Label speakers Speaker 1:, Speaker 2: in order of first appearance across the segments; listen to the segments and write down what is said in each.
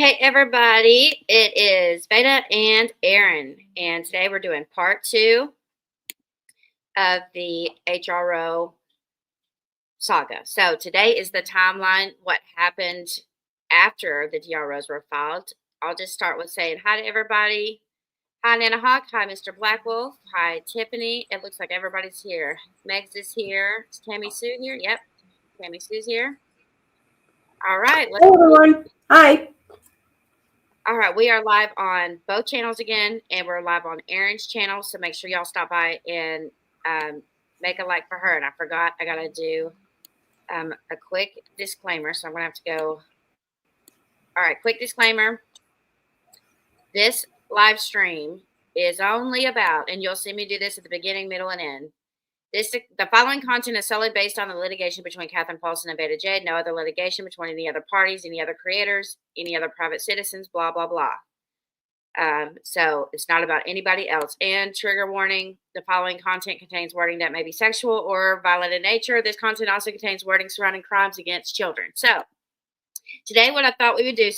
Speaker 1: Hey everybody, it is Beta and Aaron, and today we're doing part 2 of the HRO saga. So today is the timeline, what happened after the DROs were filed. I'll just start with saying hi to everybody. Hi Nana Hawk, hi Mr. Black Wolf, hi Tiffany. It looks like everybody's here. Megs is here. Is Tammy Sue here? Yep, Tammy Sue's here. All right.
Speaker 2: Hey everyone. Hi.
Speaker 1: All right, we are live on both channels again, and we're live on Erin's channel, so make sure y'all stop by and make a like for her. And I forgot, I got to do a quick disclaimer, so I'm going to have to go. All right, quick disclaimer. This live stream is only about, and you'll see me do this at the beginning, middle, and end. The following content is solely based on the litigation between Katherine Paulson and Beta Jade. No other litigation between any other parties, any other creators, any other private citizens, blah, blah, blah. So it's not about anybody else. And trigger warning, the following content contains wording that may be sexual or violent in nature. This content also contains wording surrounding crimes against children. So today what I thought we would do,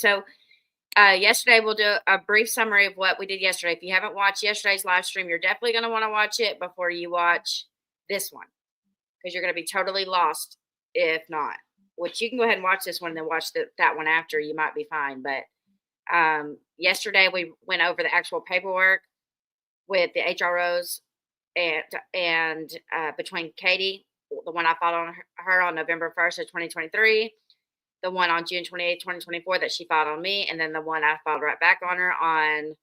Speaker 1: yesterday we'll do a brief summary of what we did yesterday. If you haven't watched yesterday's live stream, you're definitely going to want to watch it before you watch this one, because you're going to be totally lost if not. Which you can go ahead and watch this one and then watch that one after. You might be fine. But yesterday we went over the actual paperwork with the HROs and between Katie, the one I filed on her on November 1st of 2023, the one on June 28th, 2024 that she filed on me, and then the one I filed right back on her on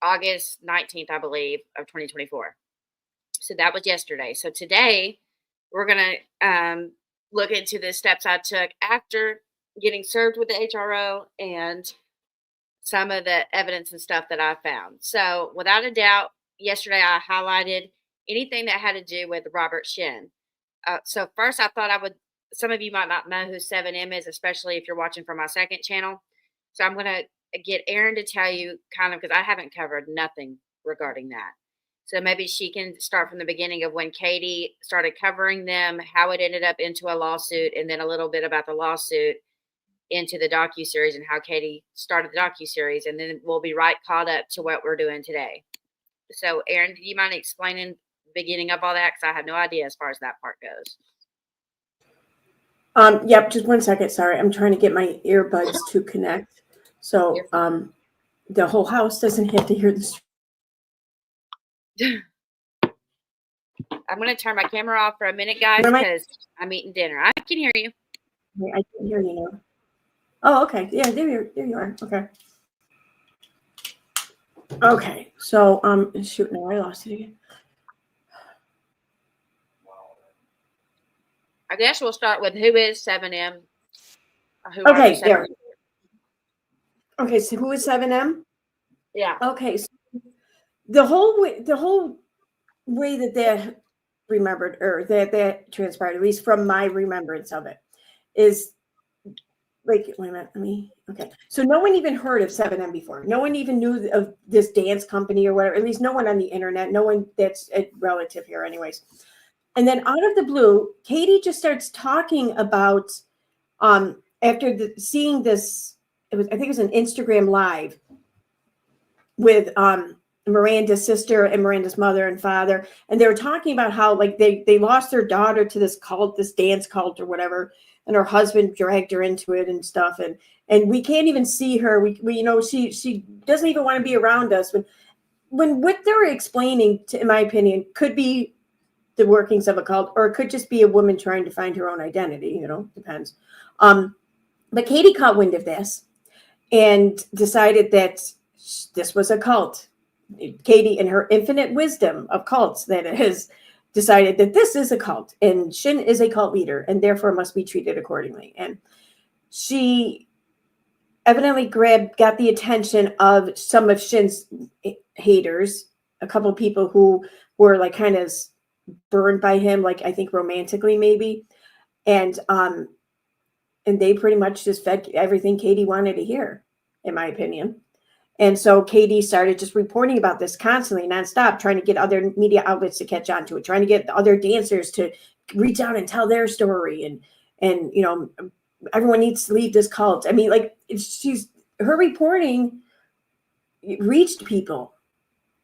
Speaker 1: August 19th, I believe, of 2024. So that was yesterday. So today we're going to look into the steps I took after getting served with the HRO and some of the evidence and stuff that I found. So without a doubt, yesterday I highlighted anything that had to do with Robert Shinn. So first I thought I would, some of you might not know who 7M is, especially if you're watching from my second channel. So I'm going to get Erin to tell you kind of, because I haven't covered nothing regarding that. So maybe she can start from the beginning of when Katie started covering them, how it ended up into a lawsuit, and then a little bit about the lawsuit into the docuseries and how Katie started the docuseries, and then we'll be right caught up to what we're doing today. So, Erin, do you mind explaining the beginning of all that? Because I have no idea as far as that part goes.
Speaker 2: Yep, just one second. Sorry, I'm trying to get my earbuds to connect, so the whole house doesn't have to hear this.
Speaker 1: I'm going to turn my camera off for a minute, guys, because I'm eating dinner. I can hear you.
Speaker 2: I can hear you now. Oh, okay. Yeah, there you are. Okay. Okay. So, shoot, no, I lost it again.
Speaker 1: I guess we'll start with who is 7M.
Speaker 2: Okay, there. Okay, so who is 7M?
Speaker 1: Yeah.
Speaker 2: Okay, so the whole way that remembered, or that transpired, at least from my remembrance of it, is like, wait a minute, okay. So no one even heard of 7M before. No one even knew of this dance company or whatever. At least no one on the internet. No one that's a relative here, anyways. And then out of the blue, Katie just starts talking about after seeing this. I think it was an Instagram live with Miranda's sister and Miranda's mother and father, and they were talking about how like they lost their daughter to this cult, this dance cult or whatever, and her husband dragged her into it and stuff, and we can't even see her. We you know, she doesn't even want to be around us. When what they were explaining, in my opinion, could be the workings of a cult, or it could just be a woman trying to find her own identity. You know, depends. But Katie caught wind of this and decided that this was a cult. Katie, in her infinite wisdom of cults, that it is, decided that this is a cult and Shinn is a cult leader and therefore must be treated accordingly. And she evidently got the attention of some of Shinn's haters, a couple of people who were like kind of burned by him, like I think romantically maybe. And they pretty much just fed everything Katie wanted to hear, in my opinion. And so Katie started just reporting about this constantly, nonstop, trying to get other media outlets to catch on to it, trying to get the other dancers to reach out and tell their story. And you know, everyone needs to leave this cult. I mean, like, she's her reporting reached people,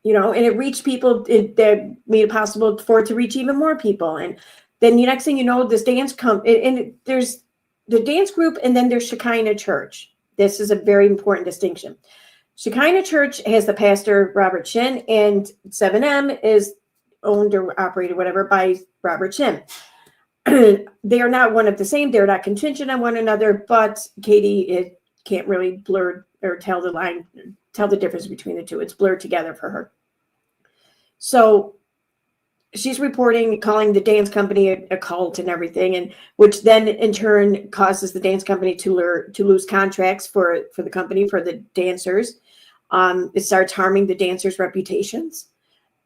Speaker 2: and it reached people that made it possible for it to reach even more people. And then the next thing you know, this dance and there's the dance group, and then there's Shekinah Church. This is a very important distinction. Shekinah Church has the pastor, Robert Shinn, and 7M is owned or operated, whatever, by Robert Shinn. They are not one of the same. They're not contingent on one another, but Katie can't really blur or tell the difference between the two. It's blurred together for her. So she's reporting, calling the dance company a cult and everything, and which then in turn causes the dance company to lose contracts for the company, for the dancers. It starts harming the dancers' reputations.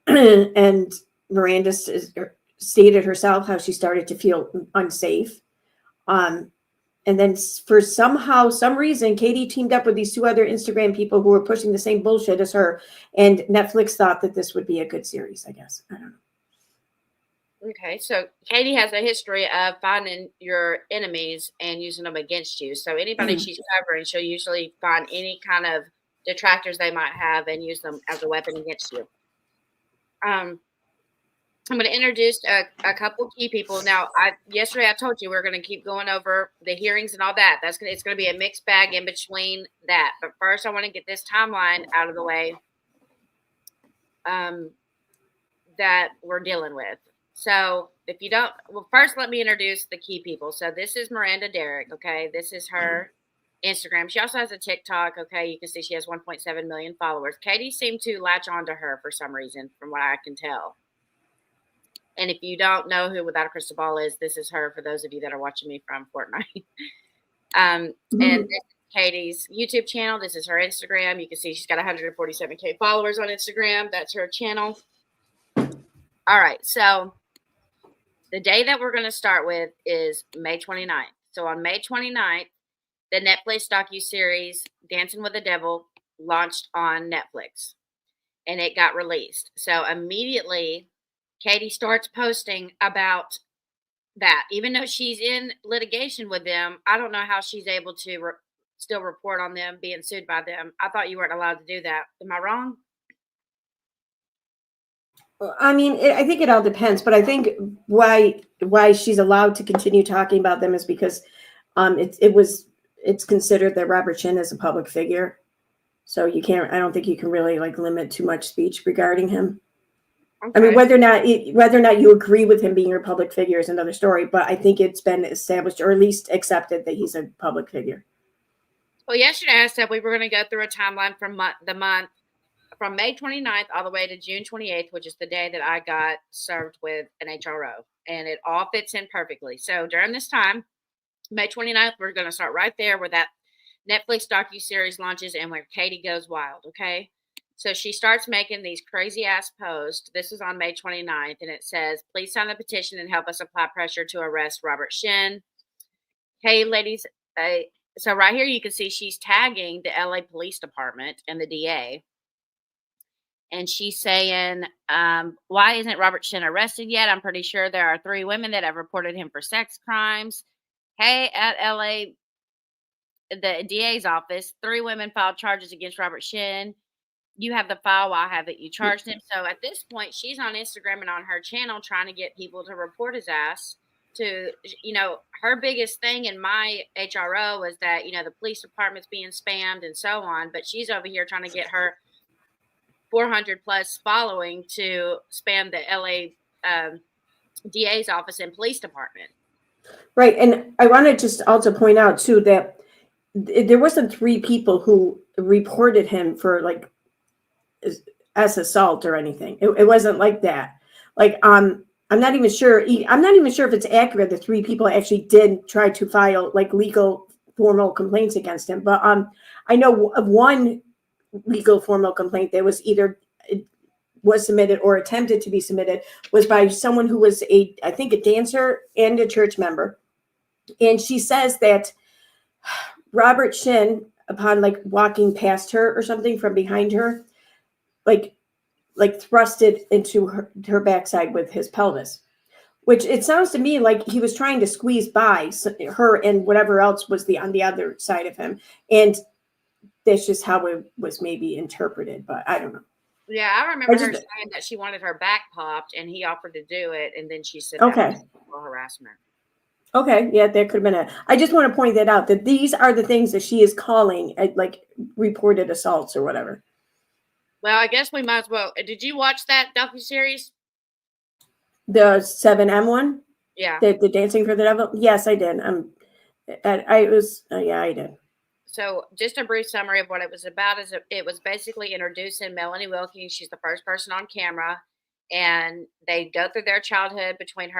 Speaker 2: And Miranda stated herself how she started to feel unsafe. And then for some reason, Katie teamed up with these two other Instagram people who were pushing the same bullshit as her. And Netflix thought that this would be a good series, I guess. I don't know.
Speaker 1: Okay, so Katie has a history of finding your enemies and using them against you. So anybody she's covering, she'll usually find any kind of detractors they might have and use them as a weapon against you. I'm going to introduce a couple key people. Now, yesterday I told you we're going to keep going over the hearings and all that. It's going to be a mixed bag in between that. But first, I want to get this timeline out of the way that we're dealing with. So if you don't, well, first let me introduce the key people. So this is Miranda Derrick. Okay, this is her Instagram. She also has a TikTok. Okay, you can see she has 1.7 million followers. Katie seemed to latch onto her for some reason, from what I can tell. And if you don't know who Without a Crystal Ball is, this is her for those of you that are watching me from Fortnite. And this is Katie's YouTube channel. This is her Instagram. You can see she's got 147K followers on Instagram. That's her channel. All right. So the day that we're going to start with is May 29th. So on May 29th, the Netflix docuseries Dancing with the Devil launched on Netflix. And it got released. So immediately Katie starts posting about that. Even though she's in litigation with them, I don't know how she's able to still report on them being sued by them. I thought you weren't allowed to do that. Am I wrong?
Speaker 2: I mean, I think it all depends, but I think why she's allowed to continue talking about them is because it's considered that Robert Shinn is a public figure. So I don't think you can really limit too much speech regarding him. Okay. I mean, whether or not you agree with him being a public figure is another story, but I think it's been established or at least accepted that he's a public figure.
Speaker 1: Well, yesterday I said we were going to go through a timeline from the month from May 29th all the way to June 28th, which is the day that I got served with an HRO, and it all fits in perfectly. So during this time, May 29th, we're going to start right there where that Netflix docuseries launches and where Katie goes wild, okay? So she starts making these crazy ass posts. This is on May 29th, and it says, please sign the petition and help us apply pressure to arrest Robert Shinn. Hey, ladies. So right here, you can see she's tagging the LA Police Department and the DA. And she's saying, why isn't Robert Shinn arrested yet? I'm pretty sure there are 3 women that have reported him for sex crimes. Hey, at LA, the DA's office, 3 women filed charges against Robert Shinn. You have the file. I have it. You charged him. So at this point, she's on Instagram and on her channel trying to get people to report his ass to, her biggest thing in my HRO was that, the police department's being spammed and so on. But she's over here trying to get her 400 plus following to spam the LA DA's office and police department. Right.
Speaker 2: And I want to just also point out too, that there wasn't 3 people who reported him for as assault or anything. It wasn't like that. I'm not even sure if it's accurate that 3 people actually did try to file legal formal complaints against him. But I know of one legal formal complaint that was submitted or attempted to be submitted was by someone who was I think a dancer and a church member. And she says that Robert Shinn, upon walking past her or something from behind her, thrusted into her backside with his pelvis, which it sounds to me like he was trying to squeeze by her and whatever else was on the other side of him. And that's just how it was maybe interpreted, but I don't know.
Speaker 1: Yeah, I remember her saying that she wanted her back popped, and he offered to do it, and then she said that was sexual harassment.
Speaker 2: Okay, yeah, there could have been it. I just want to point that out, that these are the things that she is calling like reported assaults or whatever.
Speaker 1: Well, I guess we might as well. Did you watch that docuseries?
Speaker 2: The 7M one?
Speaker 1: Yeah.
Speaker 2: The Dancing for the Devil? Yes, I did. I did.
Speaker 1: So just a brief summary of what it was about is it was basically introducing Melanie Wilkins. She's the first person on camera, and they go through their childhood between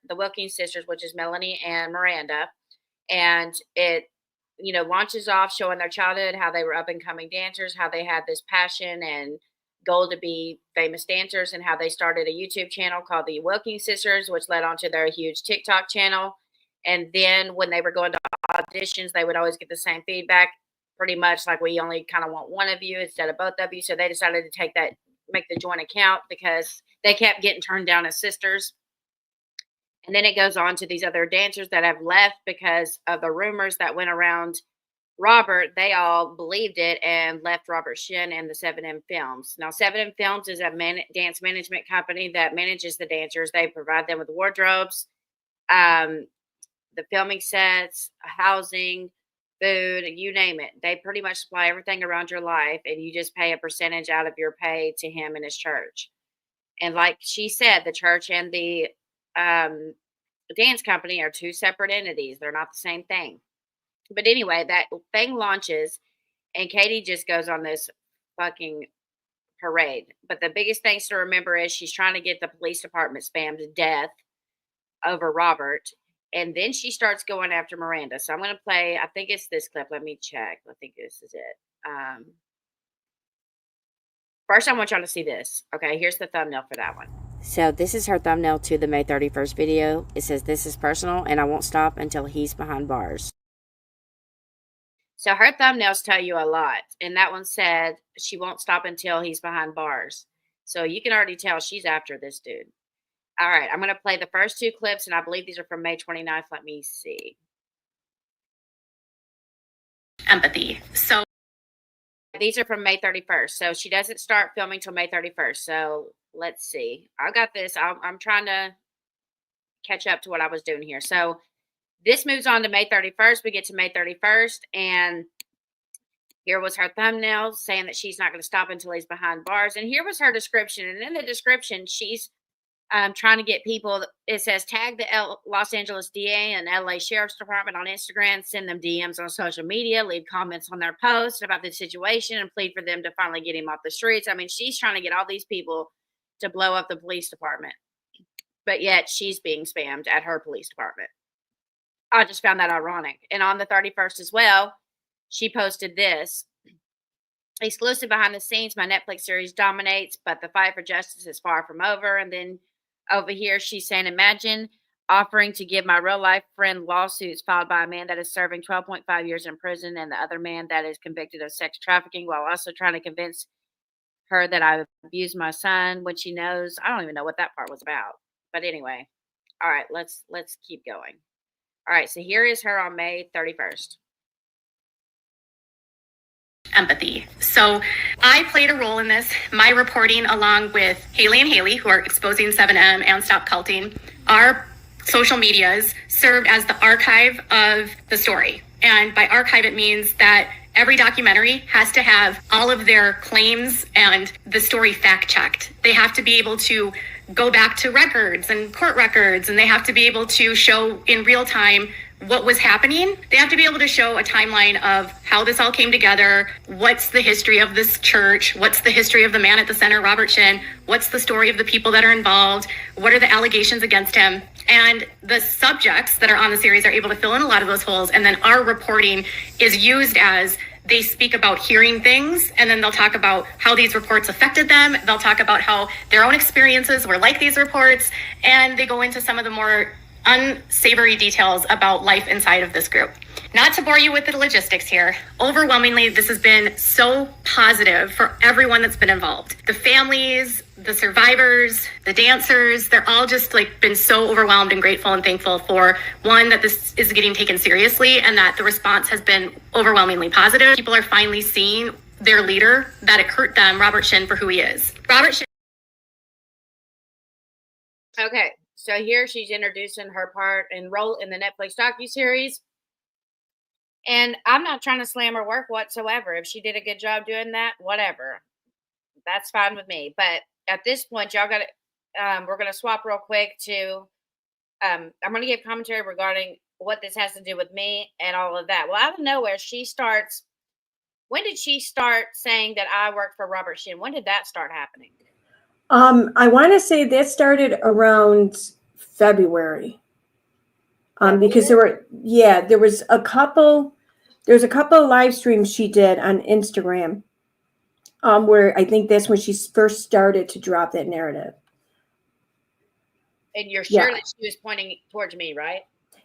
Speaker 1: the Wilkins sisters, which is Melanie and Miranda. And it, launches off showing their childhood, how they were up and coming dancers, how they had this passion and goal to be famous dancers, and how they started a YouTube channel called the Wilkins Sisters, which led on to their huge TikTok channel. And then when they were going to auditions, they would always get the same feedback, pretty much like, we only kind of want one of you instead of both of you. So they decided to make the joint account, because they kept getting turned down as sisters. And then it goes on to these other dancers that have left because of the rumors that went around Robert. They all believed it and left Robert Shinn and the 7M Films. Now, 7M Films is a dance management company that manages the dancers. They provide them with wardrobes, the filming sets, housing, food, you name it. They pretty much supply everything around your life, and you just pay a percentage out of your pay to him and his church. And like she said, the church and the dance company are two separate entities. They're not the same thing. But anyway, that thing launches, and Katie just goes on this fucking parade. But the biggest things to remember is she's trying to get the police department spammed to death over Robert. And then she starts going after Miranda. So I'm going to play, I think it's this clip. Let me check. I think this is it. First, I want y'all to see this. Okay, here's the thumbnail for that one.
Speaker 3: So this is her thumbnail to the May 31st video. It says, "This is personal, and I won't stop until he's behind bars."
Speaker 1: So her thumbnails tell you a lot. And that one said, she won't stop until he's behind bars. So you can already tell she's after this dude. All right, I'm going to play the first two clips, and I believe these are from May 29th. Let me see.
Speaker 4: Empathy. So
Speaker 1: these are from May 31st. So she doesn't start filming till May 31st. So let's see. I got this. I'm trying to catch up to what I was doing here. So this moves on to May 31st. We get to May 31st, and here was her thumbnail saying that she's not going to stop until he's behind bars. And here was her description. And in the description, she's trying to get people. It says, tag the Los Angeles DA and LA Sheriff's Department on Instagram, send them DMs on social media, leave comments on their posts about the situation, and plead for them to finally get him off the streets. I mean, she's trying to get all these people to blow up the police department, but yet she's being spammed at her police department. I just found that ironic. And on the 31st as well, she posted this. Exclusive behind the scenes, my Netflix series dominates, but the fight for justice is far from over. And then over here, she's saying, imagine offering to give my real life friend lawsuits filed by a man that is serving 12.5 years in prison and the other man that is convicted of sex trafficking, while also trying to convince her that I abused my son when she knows. I don't even know what that part was about. But anyway, all right, let's keep going. All right, so here is her on May 31st.
Speaker 4: empathy. So I played a role in this. My reporting, along with Haley and Haley, who are exposing 7M and Stop Culting, our social medias served as the archive of the story. And by archive, it means that every documentary has to have all of their claims and the story fact checked. They have to be able to go back to records and court records, and they have to be able to show in real time what was happening. They have to be able to show a timeline of how this all came together, what's the history of this church, what's the history of the man at the center, Robert Shinn, what's the story of the people that are involved, what are the allegations against him. And the subjects that are on the series are able to fill in a lot of those holes, and then our reporting is used as they speak about hearing things, and then they'll talk about how these reports affected them. They'll talk about how their own experiences were like these reports, and they go into some of the more unsavory details about life inside of this group. Not to bore you with the logistics here, overwhelmingly, this has been so positive for everyone that's been involved. The families, the survivors, the dancers, they're all just like been so overwhelmed and grateful and thankful for, one, that this is getting taken seriously and that the response has been overwhelmingly positive. People are finally seeing their leader, that it hurt them, Robert Shinn, for who he is. Robert Shinn.
Speaker 1: Okay, so here she's introducing her part and role in the Netflix docuseries. And I'm not trying to slam her work whatsoever. If she did a good job doing that, whatever. That's fine with me. But at this point, y'all got to, we're going to swap real quick to, I'm going to give commentary regarding what this has to do with me and all of that. Well, out of nowhere, when did she start saying that I work for Robert Shinn? When did that start happening?
Speaker 2: I want to say that started around February. Because there was a couple of live streams she did on Instagram, where I think that's when she first started to drop that narrative.
Speaker 1: And you're sure that she was pointing towards me, right?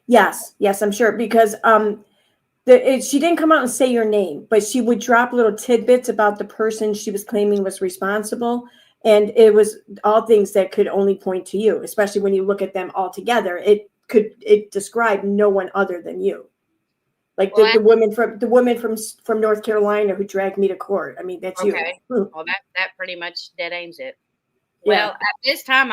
Speaker 2: Yes, I'm sure, because she didn't come out and say your name, but she would drop little tidbits about the person she was claiming was responsible, and it was all things that could only point to you, especially when you look at them all together. It described no one other than you, like the woman from North Carolina who dragged me to court. I mean, that's you.
Speaker 1: Well, that pretty much dead aims it.
Speaker 2: Yeah.
Speaker 1: Well, at this time,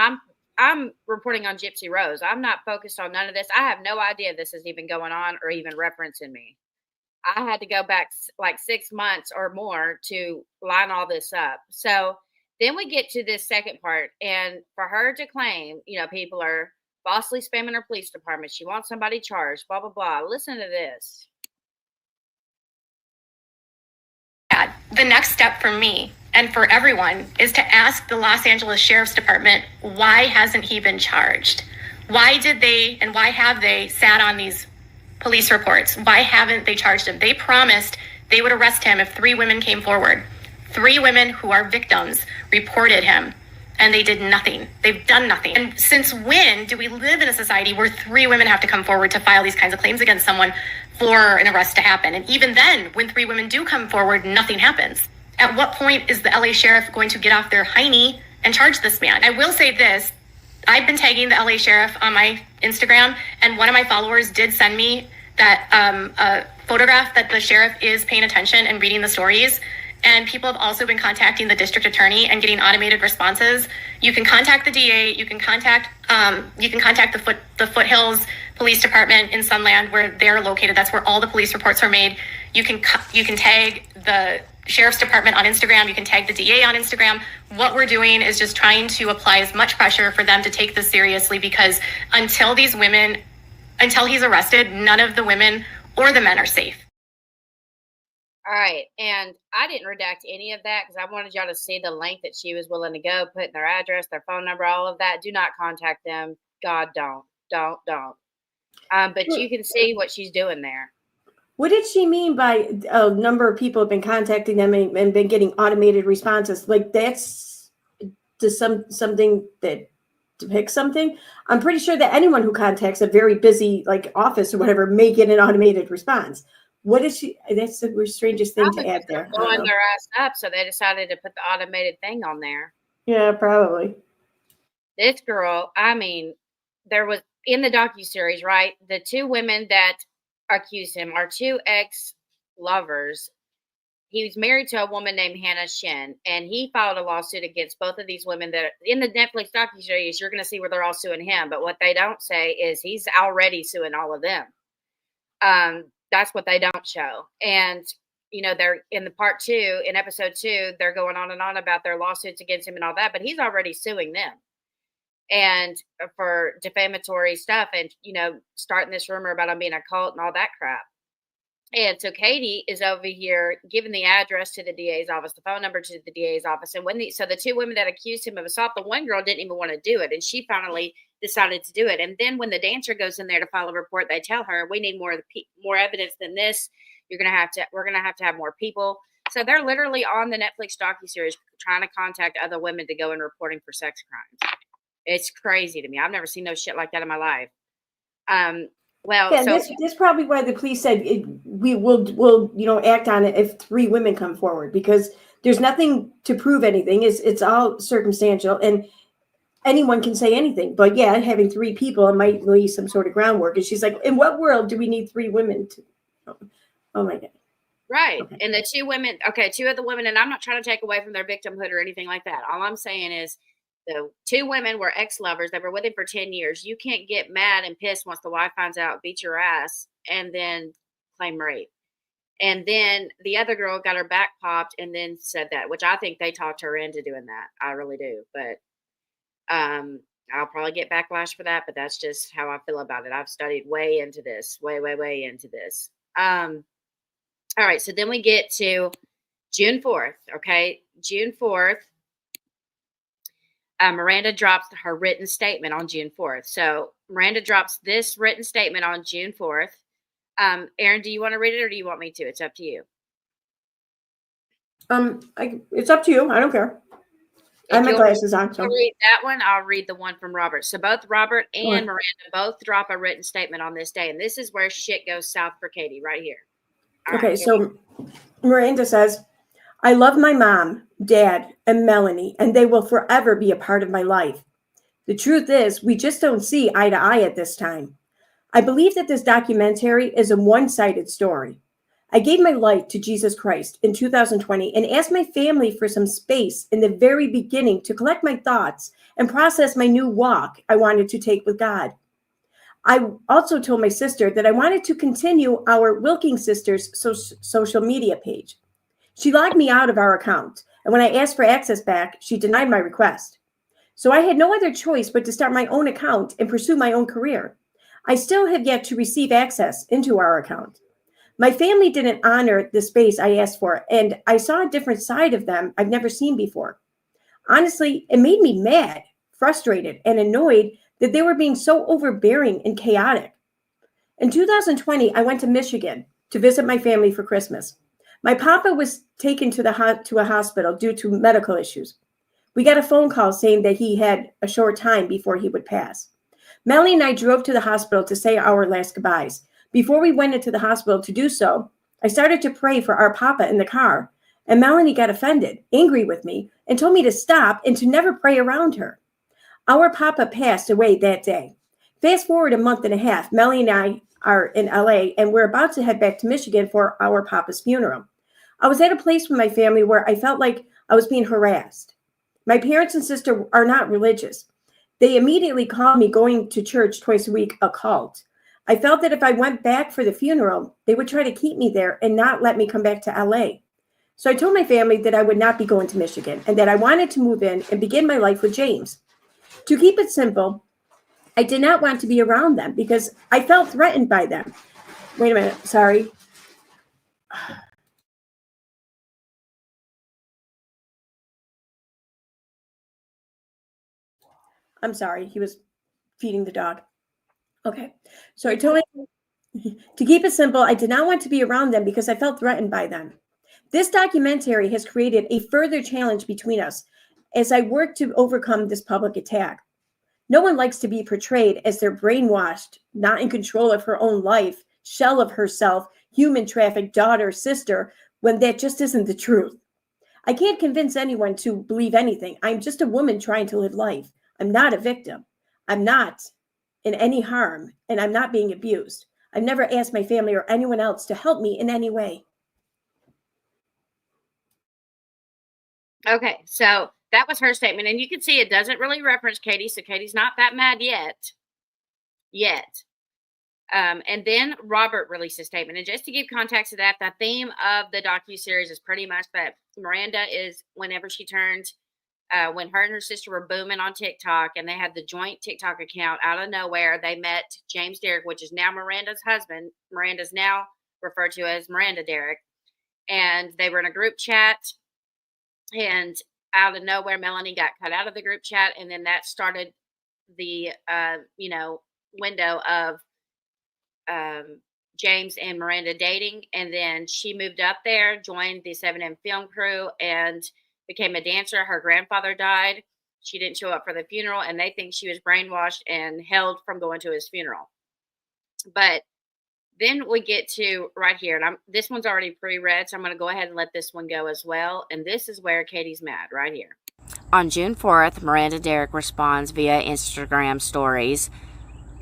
Speaker 1: I'm reporting on Gypsy Rose. I'm not focused on none of this. I have no idea this is even going on or even referencing me. I had to go back like 6 months or more to line all this up. So then we get to this second part, and for her to claim, people are falsely spamming her police department. She wants somebody charged, blah, blah, blah. Listen to this.
Speaker 4: The next step for me and for everyone is to ask the Los Angeles Sheriff's Department, why hasn't he been charged? Why have they sat on these police reports? Why haven't they charged him? They promised they would arrest him if 3 women came forward. 3 women who are victims reported him, and they did nothing. They've done nothing. And since when do we live in a society where 3 women have to come forward to file these kinds of claims against someone for an arrest to happen? And even then, when 3 women do come forward, nothing happens. At what point is the LA sheriff going to get off their hiney and charge this man? I will say this. I've been tagging the LA sheriff on my Instagram, and one of my followers did send me that a photograph that the sheriff is paying attention and reading the stories. And people have also been contacting the district attorney and getting automated responses. You can contact the DA. You can contact the Foothills Police Department in Sunland, where they're located. That's where all the police reports are made. You can tag the Sheriff's Department on Instagram. You can tag the DA on Instagram. What we're doing is just trying to apply as much pressure for them to take this seriously, because until he's arrested, none of the women or the men are safe.
Speaker 1: All right. And I didn't redact any of that because I wanted y'all to see the length that she was willing to go, putting their address, their phone number, all of that. Do not contact them. God, don't. But you can see what she's doing there.
Speaker 2: What did she mean by a number of people have been contacting them and been getting automated responses? Like that's just something that depicts something. I'm pretty sure that anyone who contacts a very busy office or whatever may get an automated response. What is she? That's the strangest thing to add there.
Speaker 1: Blowing their ass up, so they decided to put the automated thing on there.
Speaker 2: Yeah, probably.
Speaker 1: This girl, I mean, there was in the docuseries, right? The 2 women that accused him are 2 ex-lovers. He was married to a woman named Hannah Shinn, and he filed a lawsuit against both of these women that in the Netflix docuseries. You're going to see where they're all suing him, but what they don't say is he's already suing all of them. That's what they don't show. And, they're in the part 2, in episode 2, they're going on and on about their lawsuits against him and all that, but he's already suing them. And for defamatory stuff and, starting this rumor about him being a cult and all that crap. And so Katie is over here giving the address to the DA's office, the phone number to the DA's office. And so the 2 women that accused him of assault, the one girl didn't even want to do it. And she finally decided to do it. And then when the dancer goes in there to file a report, they tell her, we need more evidence than this. We're going to have more people. So they're literally on the Netflix docuseries trying to contact other women to go and reporting for sex crimes. It's crazy to me. I've never seen no shit like that in my life. Well,
Speaker 2: Yeah,
Speaker 1: so
Speaker 2: this probably why the police said we will act on it if 3 women come forward, because there's nothing to prove anything. It's all circumstantial, and anyone can say anything. But yeah, having 3 people, it might lay some sort of groundwork. And she's like, in what world do we need 3 women to? Oh my God.
Speaker 1: right.
Speaker 2: Okay.
Speaker 1: And the 2 women, okay, 2 of the women, and I'm not trying to take away from their victimhood or anything like that. All I'm saying is the 2 women were ex-lovers. They were with him for 10 years. You can't get mad and pissed once the wife finds out, beat your ass, and then claim rape. And then the other girl got her back popped and then said that, which I think they talked her into doing that. I really do. But I'll probably get backlash for that, but that's just how I feel about it. I've studied way into this, way into this. All right, so then we get to June 4th. Okay, June 4th. Miranda drops her written statement on June 4th. So Miranda drops this written statement on June 4th. Erin, do you want to read it or do you want me to? It's up to you.
Speaker 2: It's up to you. I don't care. I have my glasses on. So
Speaker 1: read that one. I'll read the one from Robert. So both Robert and Miranda both drop a written statement on this day, and this is where shit goes south for Katie right here. All
Speaker 2: okay,
Speaker 1: right,
Speaker 2: so Miranda says, I love my mom, dad, and Melanie, and they will forever be a part of my life. The truth is, we just don't see eye to eye at this time. I believe that this documentary is a one-sided story. I gave my life to Jesus Christ in 2020 and asked my family for some space in the very beginning to collect my thoughts and process my new walk I wanted to take with God. I also told my sister that I wanted to continue our Wilking Sisters social media page. She logged me out of our account, and when I asked for access back, she denied my request. So I had no other choice but to start my own account and pursue my own career. I still have yet to receive access into our account. My family didn't honor the space I asked for, and I saw a different side of them I've never seen before. Honestly, it made me mad, frustrated, and annoyed that they were being so overbearing and chaotic. In 2020, I went to Michigan to visit my family for Christmas. My papa was taken to a hospital due to medical issues. We got a phone call saying that he had a short time before he would pass. Melanie and I drove to the hospital to say our last goodbyes. Before we went into the hospital to do so, I started to pray for our papa in the car, and Melanie got offended, angry with me, and told me to stop and to never pray around her. Our papa passed away that day. Fast forward a month and a half, Melanie and I are in LA, and we're about to head back to Michigan for our papa's funeral. I was at a place with my family where I felt like I was being harassed. My parents and sister are not religious. They immediately called me going to church twice a week a cult. I felt that if I went back for the funeral, they would try to keep me there and not let me come back to LA. So I told my family that I would not be going to Michigan and that I wanted to move in and begin my life with James. To keep it simple, I did not want to be around them because I felt threatened by them. Wait a minute, sorry. I'm sorry, he was feeding the dog. Okay, so I told him, to keep it simple, I did not want to be around them because I felt threatened by them. This documentary has created a further challenge between us as I work to overcome this public attack. No one likes to be portrayed as they're brainwashed, not in control of her own life, shell of herself, human trafficked daughter, sister, when that just isn't the truth. I can't convince anyone to believe anything. I'm just a woman trying to live life. I'm not a victim. I'm not in any harm, and I'm not being abused. I've never asked my family or anyone else to help me in any way.
Speaker 1: Okay, so that was her statement, and you can see it doesn't really reference Katie, so Katie's not that mad yet. And then Robert released a statement, and just to give context to that, the theme of the docuseries is pretty much that Miranda is, whenever she turned, when her and her sister were booming on TikTok, and they had the joint TikTok account, out of nowhere, they met James Derrick, which is now Miranda's husband. Miranda's now referred to as Miranda Derrick, and they were in a group chat. And out of nowhere, Melanie got cut out of the group chat. And then that started the, window of James and Miranda dating. And then she moved up there, joined the 7M film crew, and became a dancer. Her grandfather died. She didn't show up for the funeral, and they think she was brainwashed and held from going to his funeral. But then we get to right here, and this one's already pre-read, so I'm going to go ahead and let this one go as well. And this is where Katie's mad, right here.
Speaker 3: On June 4th, Miranda Derrick responds via Instagram stories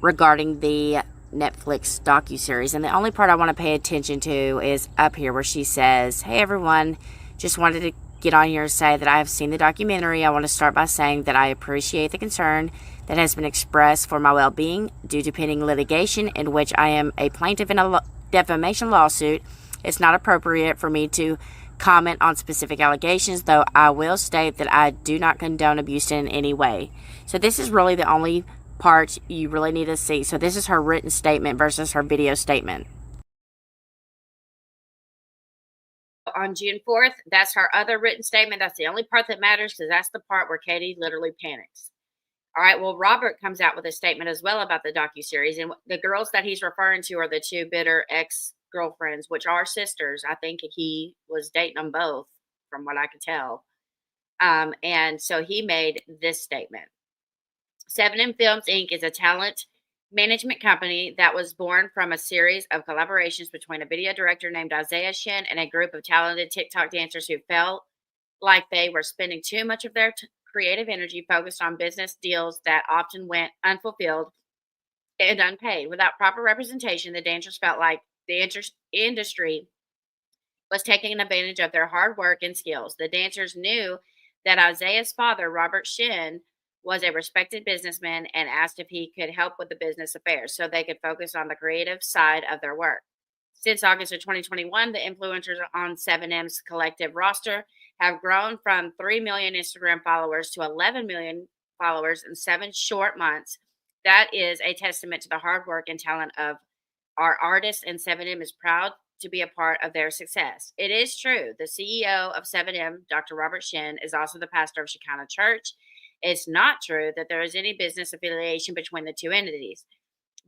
Speaker 3: regarding the Netflix docuseries. And the only part I want to pay attention to is up here where she says, "Hey everyone, just wanted to get on here and say that I have seen the documentary. I want to start by saying that I appreciate the concern that has been expressed for my well-being due to pending litigation in which I am a plaintiff in a defamation lawsuit. It's not appropriate for me to comment on specific allegations, though I will state that I do not condone abuse in any way." So this is really the only part you really need to see. So this is her written statement versus her video statement.
Speaker 1: On June 4th, that's her other written statement. That's the only part that matters because that's the part where Katie literally panics. All right, well, Robert comes out with a statement as well about the docuseries, and the girls that he's referring to are the two bitter ex-girlfriends, which are sisters. I think he was dating them both, from what I could tell. And so he made this statement. 7M Films, Inc. is a talent management company that was born from a series of collaborations between a video director named Isaiah Shinn and a group of talented TikTok dancers who felt like they were spending too much of their creative energy focused on business deals that often went unfulfilled and unpaid. Without proper representation, the dancers felt like the industry was taking advantage of their hard work and skills. The dancers knew that Isaiah's father, Robert Shinn, was a respected businessman and asked if he could help with the business affairs so they could focus on the creative side of their work. Since August of 2021, the influencers on 7M's collective roster have grown from 3 million Instagram followers to 11 million followers in 7 short months. That is a testament to the hard work and talent of our artists, and 7M is proud to be a part of their success. It is true. The CEO of 7M, Dr. Robert Shinn, is also the pastor of Shekinah Church. It's not true that there is any business affiliation between the two entities.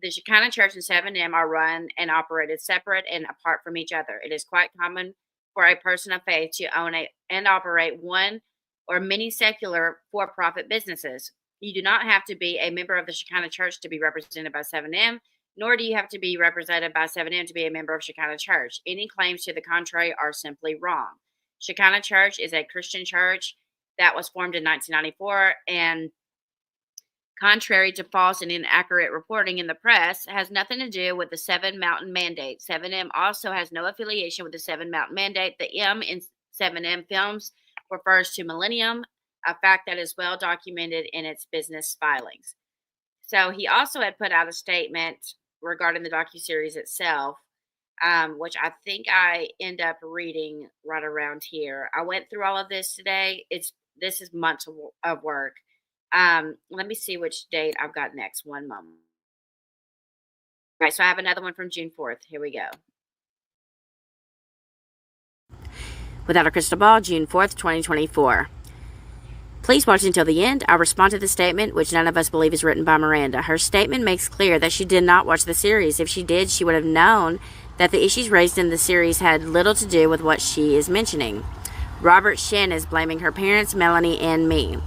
Speaker 1: The Shekinah Church and 7M are run and operated separate and apart from each other. It is quite common for a person of faith to own and operate one or many secular for-profit businesses. You do not have to be a member of the Shekinah Church to be represented by 7M, nor do you have to be represented by 7M to be a member of Shekinah Church. Any claims to the contrary are simply wrong. Shekinah Church is a Christian church that was formed in 1994, and contrary to false and inaccurate reporting in the press, has nothing to do with the Seven Mountain Mandate. 7M also has no affiliation with the Seven Mountain Mandate. The M in 7M Films refers to Millennium, a fact that is well documented in its business filings. So he also had put out a statement regarding the docuseries itself, which I think I end up reading right around here. I went through all of this today. This is months of work. Let me see which date I've got next. One moment. All right, so I have another one from June 4th. Here we go.
Speaker 3: Without a crystal ball, June 4th, 2024. Please watch until the end. I respond to the statement, which none of us believe is written by Miranda. Her statement makes clear that she did not watch the series. If she did, she would have known that the issues raised in the series had little to do with what she is mentioning. Robert Shinn is blaming her parents, Melanie, and me.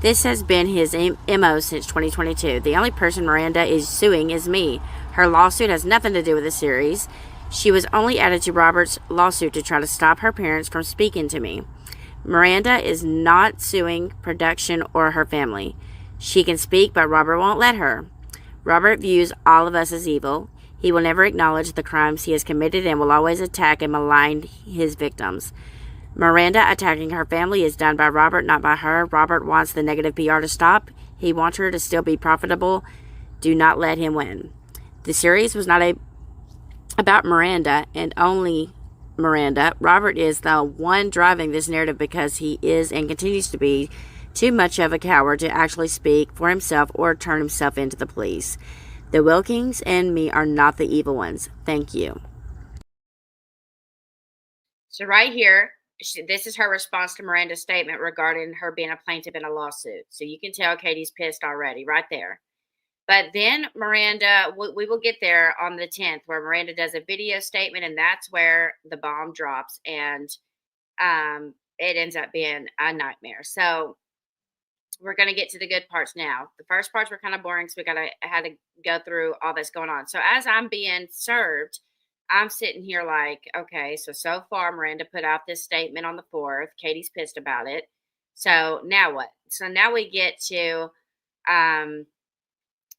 Speaker 3: This has been his MO since 2022. The only person Miranda is suing is me. Her lawsuit has nothing to do with the series. She was only added to Robert's lawsuit to try to stop her parents from speaking to me. Miranda is not suing production or her family. She can speak, but Robert won't let her. Robert views all of us as evil. He will never acknowledge the crimes he has committed and will always attack and malign his victims. Miranda attacking her family is done by Robert, not by her. Robert wants the negative PR to stop. He wants her to still be profitable. Do not let him win. The series was not about Miranda and only Miranda. Robert is the one driving this narrative because he is and continues to be too much of a coward to actually speak for himself or turn himself into the police. The Wilkins and me are not the evil ones. Thank you.
Speaker 1: So right here, this is her response to Miranda's statement regarding her being a plaintiff in a lawsuit. So you can tell Katie's pissed already right there. But then Miranda, we will get there on the 10th where Miranda does a video statement, and that's where the bomb drops, and it ends up being a nightmare. So we're going to get to the good parts now. The first parts were kind of boring, so had to go through all this going on. So as I'm being served, I'm sitting here like, okay, so far Miranda put out this statement on the 4th. Katie's pissed about it. So now what? So now we get to,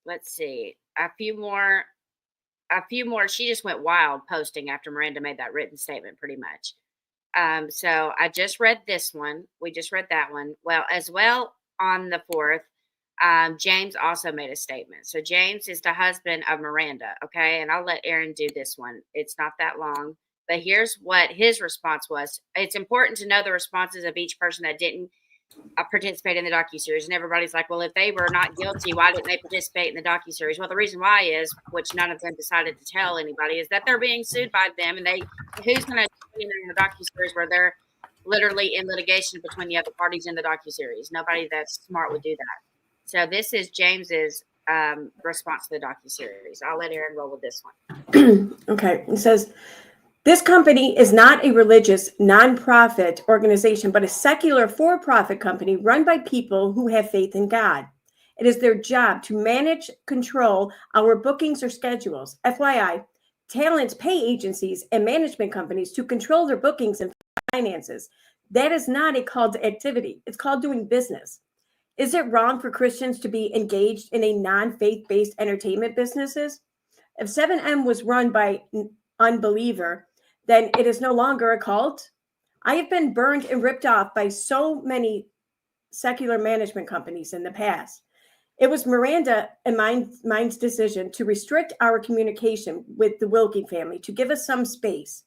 Speaker 1: let's see, a few more. She just went wild posting after Miranda made that written statement, pretty much. So I just read this one. We just read that one. Well, as well on the 4th, James also made a statement. So James is the husband of Miranda. Okay. And I'll let Aaron do this one. It's not that long, but here's what his response was. It's important to know the responses of each person that didn't participate in the docuseries. And everybody's like, well, if they were not guilty, why didn't they participate in the docuseries? Well, the reason why is, which none of them decided to tell anybody, is that they're being sued by them. And who's going to be in the docuseries where they're literally in litigation between the other parties in the docuseries? Nobody that's smart would do that. So this is James's response to the docuseries. I'll let Aaron roll with this one.
Speaker 2: Okay. It says, this company is not a religious nonprofit organization, but a secular for-profit company run by people who have faith in God. It is their job to manage, control our bookings or schedules. FYI, talents pay agencies and management companies to control their bookings and finances. That is not a call to activity. It's called doing business. Is it wrong for Christians to be engaged in a non-faith-based entertainment businesses? If 7M was run by an unbeliever, then it is no longer a cult. I have been burned and ripped off by so many secular management companies in the past. It was Miranda and mine's decision to restrict our communication with the Wilkie family to give us some space.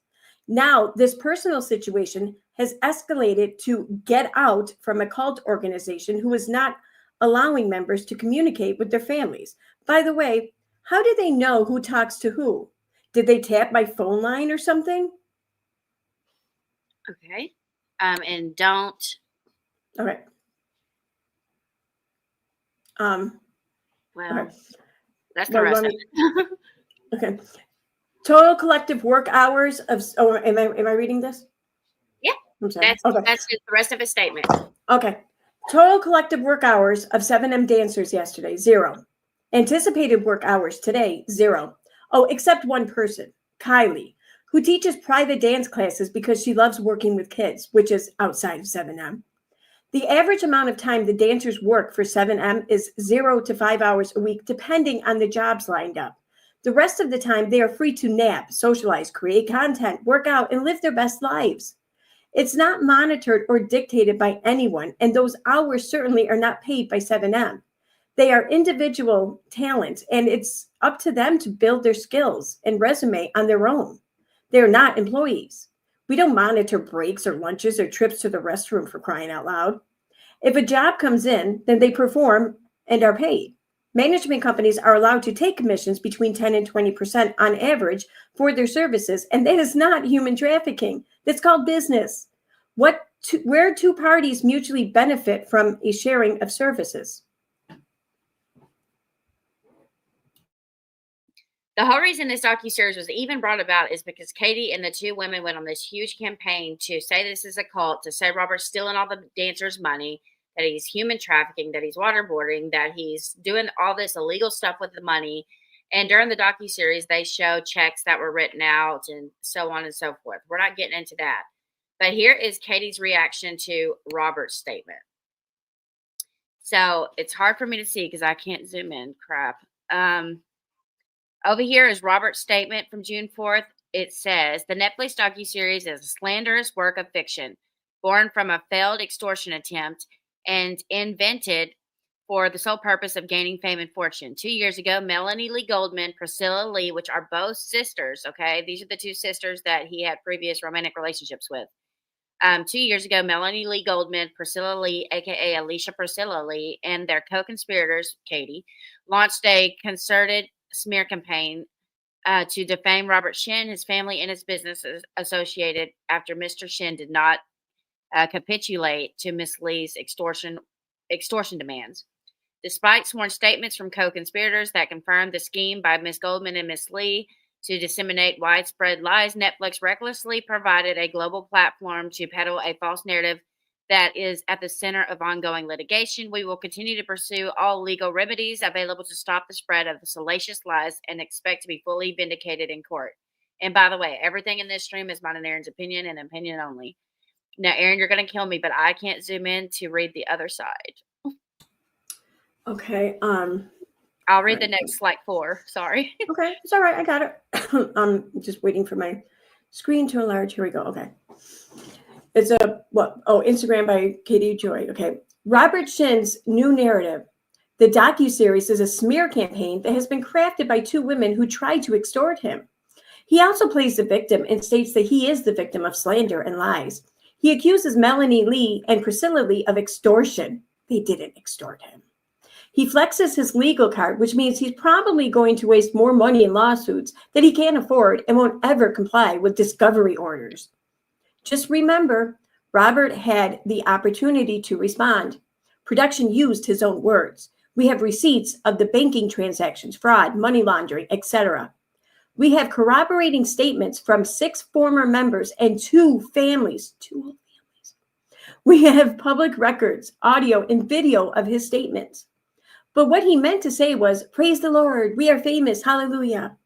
Speaker 2: Now, this personal situation has escalated to get out from a cult organization who is not allowing members to communicate with their families. By the way, how do they know who talks to who? Did they tap my phone line or something?
Speaker 1: Okay. And don't.
Speaker 2: Okay.
Speaker 1: Well,
Speaker 2: okay.
Speaker 1: that's the rest of it.
Speaker 2: Okay. Total collective work hours of. Oh, am I reading this?
Speaker 1: Yeah.
Speaker 2: I'm sorry.
Speaker 1: That's just the rest of his statement.
Speaker 2: Okay. Total collective work hours of 7M dancers yesterday, 0. Anticipated work hours today, 0. Oh, except one person, Kylie, who teaches private dance classes because she loves working with kids, which is outside of 7M. The average amount of time the dancers work for 7M is 0 to 5 hours a week, depending on the jobs lined up. The rest of the time, they are free to nap, socialize, create content, work out, and live their best lives. It's not monitored or dictated by anyone, and those hours certainly are not paid by 7M. They are individual talents, and it's up to them to build their skills and resume on their own. They're not employees. We don't monitor breaks or lunches or trips to the restroom, for crying out loud. If a job comes in, then they perform and are paid. Management companies are allowed to take commissions between 10 and 20% on average for their services, and that is not human trafficking. That's called business. Where two parties mutually benefit from a sharing of services.
Speaker 1: The whole reason this docuseries was even brought about is because Katie and the two women went on this huge campaign to say this is a cult, to say Robert's stealing all the dancers' money, that he's human trafficking, that he's waterboarding, that he's doing all this illegal stuff with the money. And during the docuseries, they show checks that were written out and so on and so forth. We're not getting into that. But here is Katie's reaction to Robert's statement. So it's hard for me to see because I can't zoom in. Crap. Over here is Robert's statement from June 4th. It says, the Netflix docuseries is a slanderous work of fiction, born from a failed extortion attempt and invented for the sole purpose of gaining fame and fortune. 2 years ago, Melanie Lee Goldman, Priscilla Lee, which are both sisters, okay? These are the two sisters that he had previous romantic relationships with. 2 years ago, Melanie Lee Goldman, Priscilla Lee, a.k.a. Alicia Priscilla Lee, and their co-conspirators, Katie, launched a concerted smear campaign to defame Robert Shinn, his family, and his businesses associated after Mr. Shinn did not capitulate to Miss Lee's extortion demands. Despite sworn statements from co-conspirators that confirmed the scheme by Miss Goldman and Miss Lee to disseminate widespread lies, Netflix recklessly provided a global platform to peddle a false narrative that is at the center of ongoing litigation. We will continue to pursue all legal remedies available to stop the spread of the salacious lies and expect to be fully vindicated in court. And by the way, everything in this stream is mine and Aaron's opinion and opinion only. Now, Aaron, you're going to kill me, but I can't zoom in to read the other side.
Speaker 2: Okay.
Speaker 1: I'll read the next like 4. Sorry.
Speaker 2: Okay, it's all right. I got it. I'm just waiting for my screen to enlarge. Here we go. Okay. It's a what? Oh, Instagram by Katie Joy. Okay. Robert Shinn's new narrative, the docuseries, is a smear campaign that has been crafted by 2 women who tried to extort him. He also plays the victim and states that he is the victim of slander and lies. He accuses Melanie Lee and Priscilla Lee of extortion. They didn't extort him. He flexes his legal card, which means he's probably going to waste more money in lawsuits that he can't afford and won't ever comply with discovery orders. Just remember, Robert had the opportunity to respond. Production used his own words. We have receipts of the banking transactions, fraud, money laundering, etc. We have corroborating statements from 6 former members and 2 families. 2 whole families. We have public records, audio, and video of his statements. But what he meant to say was, praise the Lord, we are famous, hallelujah.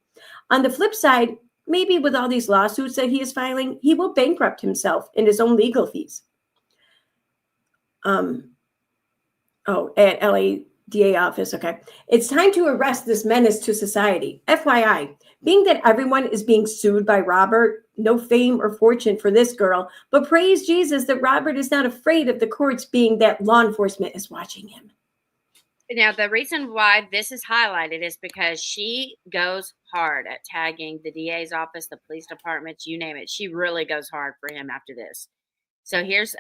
Speaker 2: On the flip side, maybe with all these lawsuits that he is filing, he will bankrupt himself in his own legal fees. At LADA office, okay. It's time to arrest this menace to society. FYI, being that everyone is being sued by Robert, no fame or fortune for this girl, but praise Jesus that Robert is not afraid of the courts, being that law enforcement is watching him.
Speaker 1: Now, the reason why this is highlighted is because she goes hard at tagging the DA's office, the police departments, you name it. She really goes hard for him after this. So here's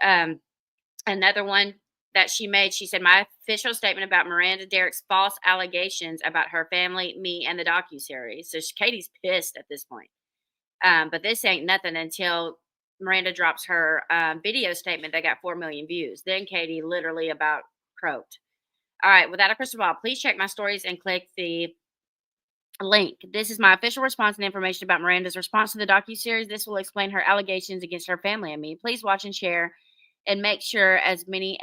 Speaker 1: another one that she made. She said, my official statement about Miranda Derrick's false allegations about her family, me, and the docuseries. So Katie's pissed at this point. But this ain't nothing until Miranda drops her video statement that got 4 million views. Then Katie literally about croaked. All right, without a crystal ball, please check my stories and click the link. This is my official response and information about Miranda's response to the docuseries. This will explain her allegations against her family and me. Please watch and share and make sure as many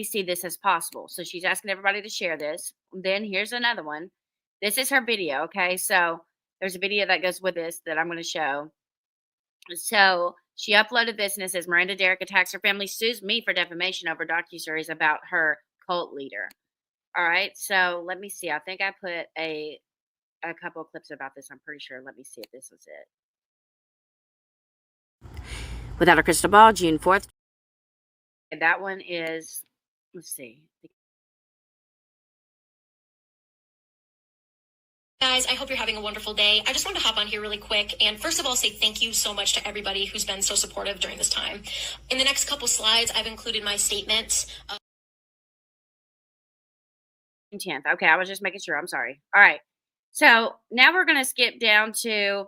Speaker 1: see this as possible. So she's asking everybody to share this. Then here's another one. This is her video, okay? So there's a video that goes with this that I'm going to show. So she uploaded this and it says, Miranda Derrick attacks her family, sues me for defamation over docuseries about her cult leader. All right, so let me see. I think I put a couple of clips about this. I'm pretty sure. Let me see if this was it.
Speaker 3: Without a crystal ball, June 4th.
Speaker 1: And that one is, let's see.
Speaker 5: Guys, I hope you're having a wonderful day. I just wanted to hop on here really quick and first of all say thank you so much to everybody who's been so supportive during this time. In the next couple slides, I've included my statement.
Speaker 1: 10th. Okay, I was just making sure. I'm sorry. All right. So now we're going to skip down to,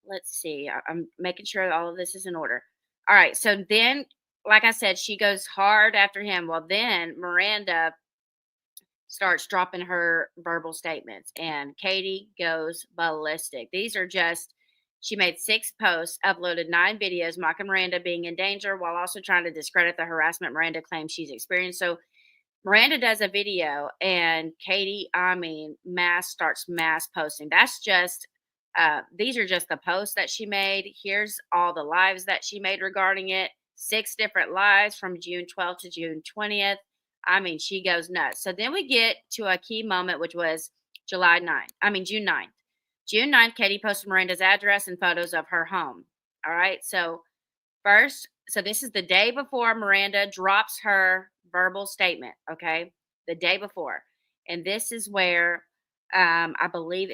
Speaker 1: let's see. I'm making sure all of this is in order. All right. So then, like I said, she goes hard after him. Well, then Miranda starts dropping her verbal statements and Katie goes ballistic. These are just, she made 6 posts, uploaded 9 videos mocking Miranda being in danger while also trying to discredit the harassment Miranda claims she's experienced. So Miranda does a video and Katie, starts mass posting. That's just, these are just the posts that she made. Here's all the lives that she made regarding it. 6 different lives from June 12th to June 20th. She goes nuts. So then we get to a key moment, which was June 9th. June 9th, Katie posted Miranda's address and photos of her home. All right. So first, this is the day before Miranda drops her verbal statement. Okay. The day before. And this is where I believe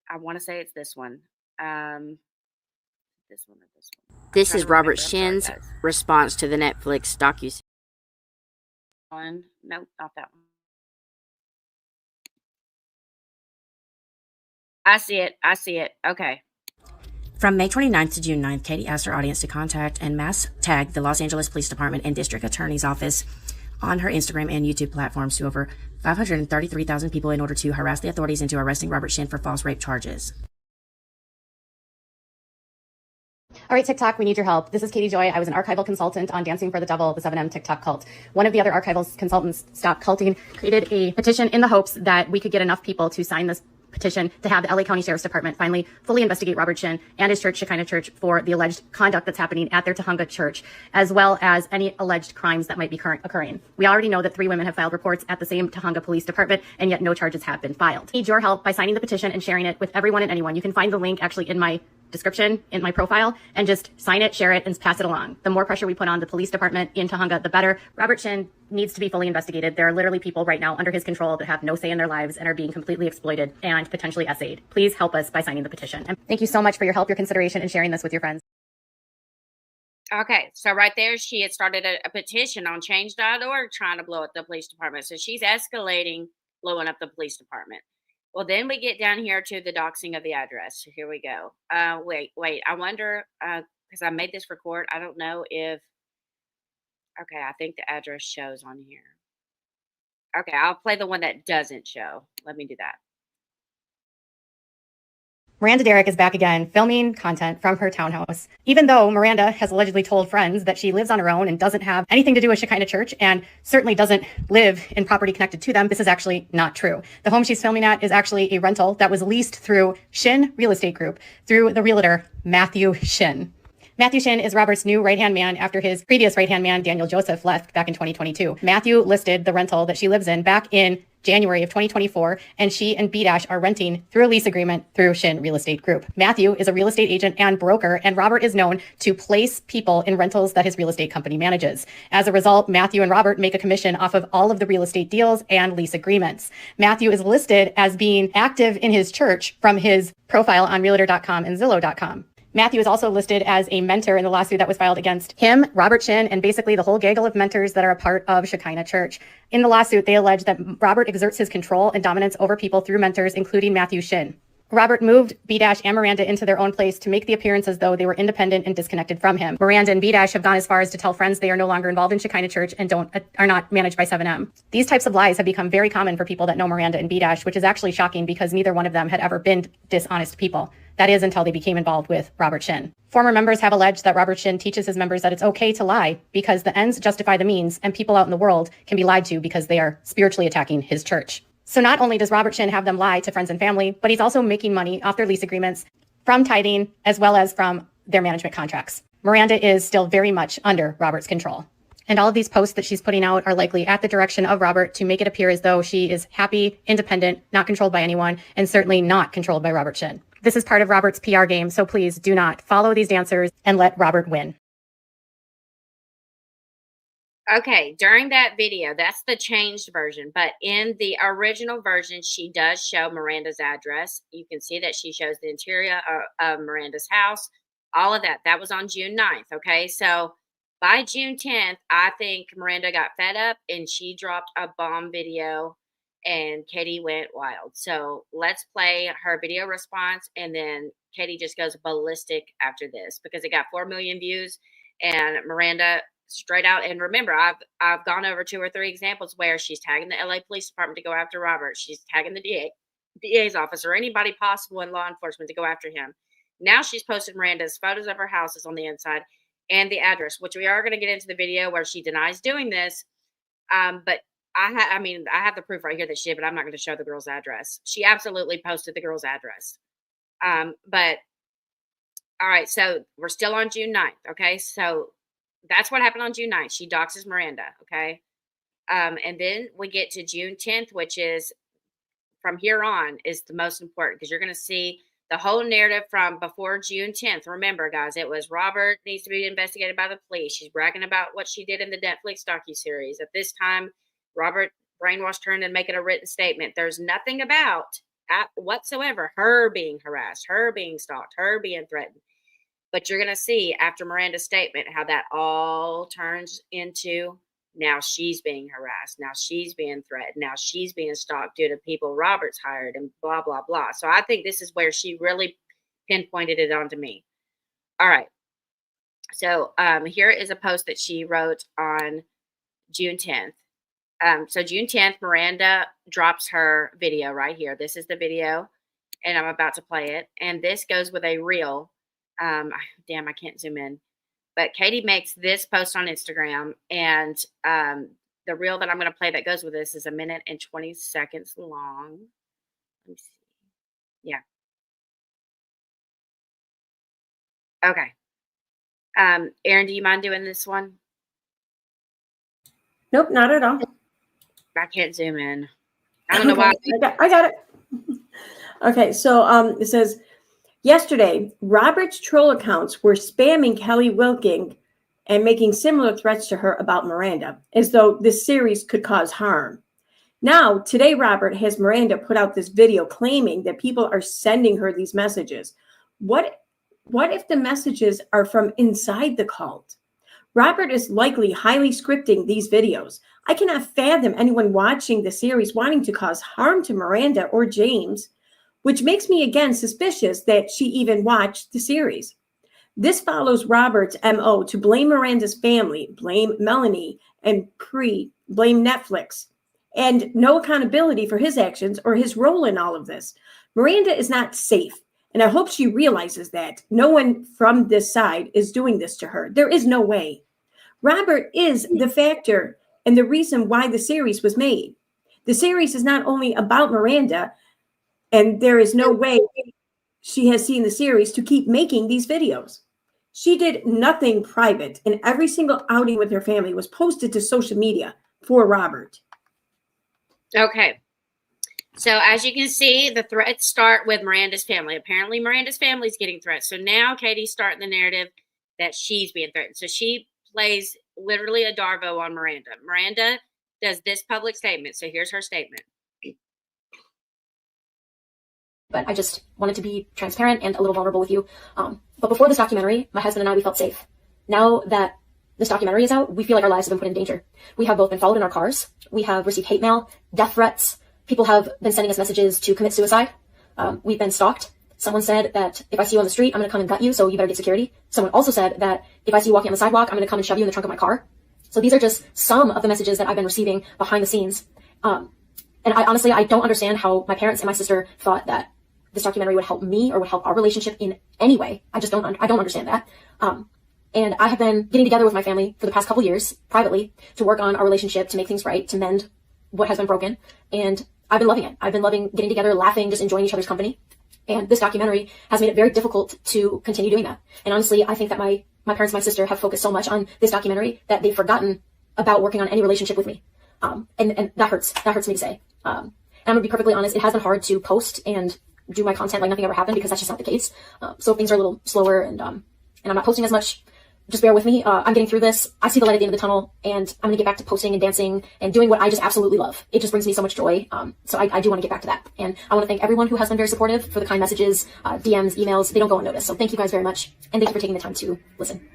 Speaker 1: I want to say it's this one. This one or this one.
Speaker 3: This is Robert Shinn's response to the Netflix docuseries.
Speaker 1: One. Nope, not that one. I see it. Okay.
Speaker 3: From May 29th to June 9th, Katie asked her audience to contact and mass tag the Los Angeles Police Department and District Attorney's Office on her Instagram and YouTube platforms to over 533,000 people in order to harass the authorities into arresting Robert Shinn for false rape charges.
Speaker 6: All right, TikTok, we need your help. This is Katie Joy. I was an archival consultant on Dancing for the Devil, the 7M TikTok cult. One of the other archival consultants, Stop Culting, created a petition in the hopes that we could get enough people to sign this petition to have the LA County Sheriff's Department finally fully investigate Robert Shinn and his church, Shekinah Church, for the alleged conduct that's happening at their Tahunga church, as well as any alleged crimes that might be occurring. We already know that 3 women have filed reports at the same Tahunga Police Department, and yet no charges have been filed. I need your help by signing the petition and sharing it with everyone and anyone. You can find the link actually in my description in my profile, and just sign it, share it, and pass it along. The more pressure we put on the police department in Tahunga, the better. Robert Shinn needs to be fully investigated. There are literally people right now under his control that have no say in their lives and are being completely exploited and potentially essayed. Please help us by signing the petition. And thank you so much for your help, your consideration, and sharing this with your friends.
Speaker 1: Okay, so right there, she had started a petition on change.org trying to blow up the police department. So she's escalating blowing up the police department. Well, then we get down here to the doxing of the address. Here we go. Wait. I wonder, because I made this record. I don't know if, okay, I think the address shows on here. Okay, I'll play the one that doesn't show. Let me do that.
Speaker 6: Miranda Derrick is back again, filming content from her townhouse. Even though Miranda has allegedly told friends that she lives on her own and doesn't have anything to do with Shekinah Church and certainly doesn't live in property connected to them, this is actually not true. The home she's filming at is actually a rental that was leased through Shinn Real Estate Group through the realtor Matthew Shinn. Matthew Shinn is Robert's new right-hand man after his previous right-hand man, Daniel Joseph, left back in 2022. Matthew listed the rental that she lives in back in January of 2024, and she and B- are renting through a lease agreement through Shinn Real Estate Group. Matthew is a real estate agent and broker, and Robert is known to place people in rentals that his real estate company manages. As a result, Matthew and Robert make a commission off of all of the real estate deals and lease agreements. Matthew is listed as being active in his church from his profile on Realtor.com and Zillow.com. Matthew is also listed as a mentor in the lawsuit that was filed against him, Robert Shinn, and basically the whole gaggle of mentors that are a part of Shekinah Church. In the lawsuit, they allege that Robert exerts his control and dominance over people through mentors, including Matthew Shinn. Robert moved B- and Miranda into their own place to make the appearance as though they were independent and disconnected from him. Miranda and B- have gone as far as to tell friends they are no longer involved in Shekinah Church and are not managed by 7M. These types of lies have become very common for people that know Miranda and B-, which is actually shocking because neither one of them had ever been dishonest people. That is until they became involved with Robert Shinn. Former members have alleged that Robert Shinn teaches his members that it's okay to lie because the ends justify the means, and people out in the world can be lied to because they are spiritually attacking his church. So not only does Robert Shinn have them lie to friends and family, but he's also making money off their lease agreements from tithing as well as from their management contracts. Miranda is still very much under Robert's control. And all of these posts that she's putting out are likely at the direction of Robert to make it appear as though she is happy, independent, not controlled by anyone, and certainly not controlled by Robert Shinn. This is part of Robert's PR game, so please do not follow these dancers and let Robert win.
Speaker 1: Okay, during that video, that's the changed version, but in the original version, she does show Miranda's address. You can see that she shows the interior of Miranda's house, all of that. That was on June 9th, okay? So by June 10th, I think Miranda got fed up and she dropped a bomb video and Katie went wild. So let's play her video response, and then Katie just goes ballistic after this because it got 4 million views, and Miranda straight out. And remember, I've gone over 2 or 3 examples where she's tagging the LA Police Department to go after Robert. She's tagging the DA's office or anybody possible in law enforcement to go after him. Now she's posted Miranda's photos of her houses on the inside and the address, which we are going to get into the video where she denies doing this. But I have the proof right here that she did, but I'm not going to show the girl's address. She absolutely posted the girl's address. But all right, so we're still on June 9th. Okay, so that's what happened on June 9th. She doxes Miranda. Okay, and then we get to June 10th, which is from here on is the most important because you're going to see the whole narrative from before June 10th. Remember, guys, it was Robert needs to be investigated by the police. She's bragging about what she did in the Netflix docuseries. At this time, Robert brainwashed her into making a written statement. There's nothing about whatsoever her being harassed, her being stalked, her being threatened. But you're going to see after Miranda's statement how that all turns into now she's being harassed. Now she's being threatened. Now she's being stalked due to people Robert's hired and blah, blah, blah. So I think this is where she really pinpointed it onto me. All right. So here is a post that she wrote on June 10th. So June 10th, Miranda drops her video right here. This is the video, and I'm about to play it. And this goes with a reel Damn, I can't zoom in. But Katie makes this post on Instagram, and the reel that I'm going to play that goes with this is 1 minute and 20 seconds long. Let me see. Yeah. Okay. Erin, do you mind doing this one?
Speaker 2: Nope, not at all.
Speaker 1: I can't zoom in. I don't know
Speaker 2: Okay,
Speaker 1: why.
Speaker 2: I got it. Okay, so it says, yesterday, Robert's troll accounts were spamming Kelly Wilking and making similar threats to her about Miranda, as though this series could cause harm. Now, today, Robert has Miranda put out this video claiming that people are sending her these messages. What if the messages are from inside the cult? Robert is likely highly scripting these videos. I cannot fathom anyone watching the series wanting to cause harm to Miranda or James, which makes me again suspicious that she even watched the series. This follows Robert's MO to blame Miranda's family, blame Melanie, and blame Netflix, and no accountability for his actions or his role in all of this. Miranda is not safe, and I hope she realizes that. No one from this side is doing this to her. There is no way. Robert is the factor and the reason why the series was made. The series is not only about Miranda, and there is no way she has seen the series to keep making these videos. She did nothing private, and every single outing with her family was posted to social media for Robert.
Speaker 1: Okay. So as you can see, the threats start with Miranda's family. Apparently, Miranda's family is getting threats. So now Katie's starting the narrative that she's being threatened. So she plays literally a Darvo on Miranda. Miranda does this public statement. So here's her statement.
Speaker 7: But I just wanted to be transparent and a little vulnerable with you. But before this documentary, my husband and I, we felt safe. Now that this documentary is out, we feel like our lives have been put in danger. We have both been followed in our cars. We have received hate mail, death threats. People have been sending us messages to commit suicide. We've been stalked. Someone said that if I see you on the street, I'm going to come and gut you, so you better get security. Someone also said that if I see you walking on the sidewalk, I'm going to come and shove you in the trunk of my car. So these are just some of the messages that I've been receiving behind the scenes. And I honestly, I don't understand how my parents and my sister thought that this documentary would help me or would help our relationship in any way. I don't understand that. And I have been getting together with my family for the past couple years privately to work on our relationship, to make things right, to mend what has been broken. And I've been loving it. I've been loving getting together, laughing, just enjoying each other's company. And this documentary has made it very difficult to continue doing that. And honestly, I think that my parents and my sister have focused so much on this documentary that they've forgotten about working on any relationship with me. And that hurts. That hurts me to say. And I'm gonna be perfectly honest, it has been hard to post and do my content like nothing ever happened, because that's just not the case. So things are a little slower, and I'm not posting as much. Just bear with me. I'm getting through this. I see the light at the end of the tunnel, and I'm going to get back to posting and dancing and doing what I just absolutely love. It just brings me so much joy. So I do want to get back to that. And I want to thank everyone who has been very supportive for the kind messages, DMs, emails. They don't go unnoticed. So thank you guys very much. And thank you for taking the time to listen.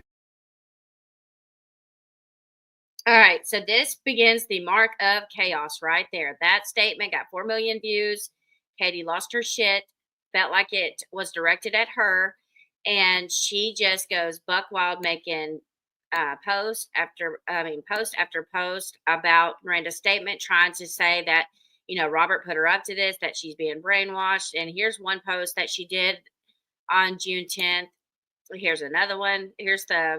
Speaker 1: All right. So this begins the mark of chaos right there. That statement got 4 million views. Katie lost her shit, felt like it was directed at her. And she just goes buck wild, making post after post about Miranda's statement, trying to say that, Robert put her up to this, that she's being brainwashed. And here's one post that she did on June 10th. Here's another one. Here's the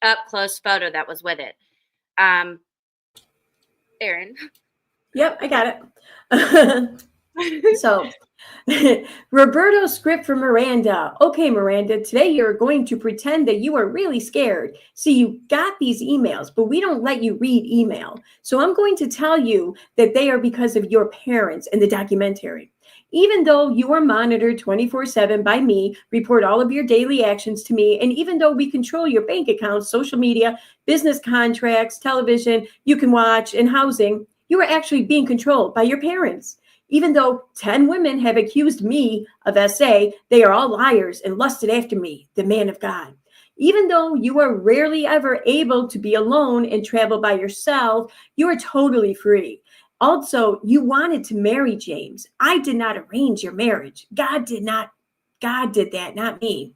Speaker 1: up close photo that was with it. Erin.
Speaker 2: Yep, I got it. So, Roberto's script for Miranda. Okay, Miranda, today you're going to pretend that you are really scared. See, you got these emails, but we don't let you read email. So I'm going to tell you that they are because of your parents in the documentary. Even though you are monitored 24/7 by me, report all of your daily actions to me, and even though we control your bank accounts, social media, business contracts, television, you can watch, and housing, you are actually being controlled by your parents. Even though 10 women have accused me of SA, they are all liars and lusted after me, the man of God. Even though you are rarely ever able to be alone and travel by yourself, you are totally free. Also, you wanted to marry James. I did not arrange your marriage. God did that, not me.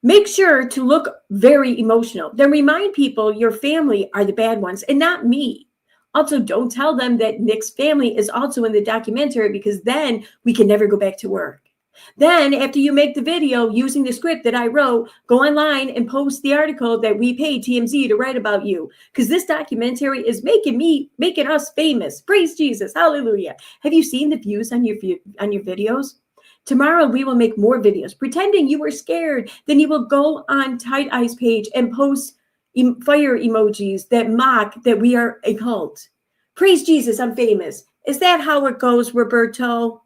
Speaker 2: Make sure to look very emotional. Then remind people your family are the bad ones and not me. Also, don't tell them that Nick's family is also in the documentary, because then we can never go back to work. Then after you make the video using the script that I wrote, go online and post the article that we paid TMZ to write about you. Because this documentary is making us famous. Praise Jesus. Hallelujah. Have you seen the views on your videos? Tomorrow we will make more videos pretending you were scared. Then you will go on Tight Eye's page and post fire emojis that mock that we are a cult. Praise Jesus, I'm famous. Is that how it goes, Roberto?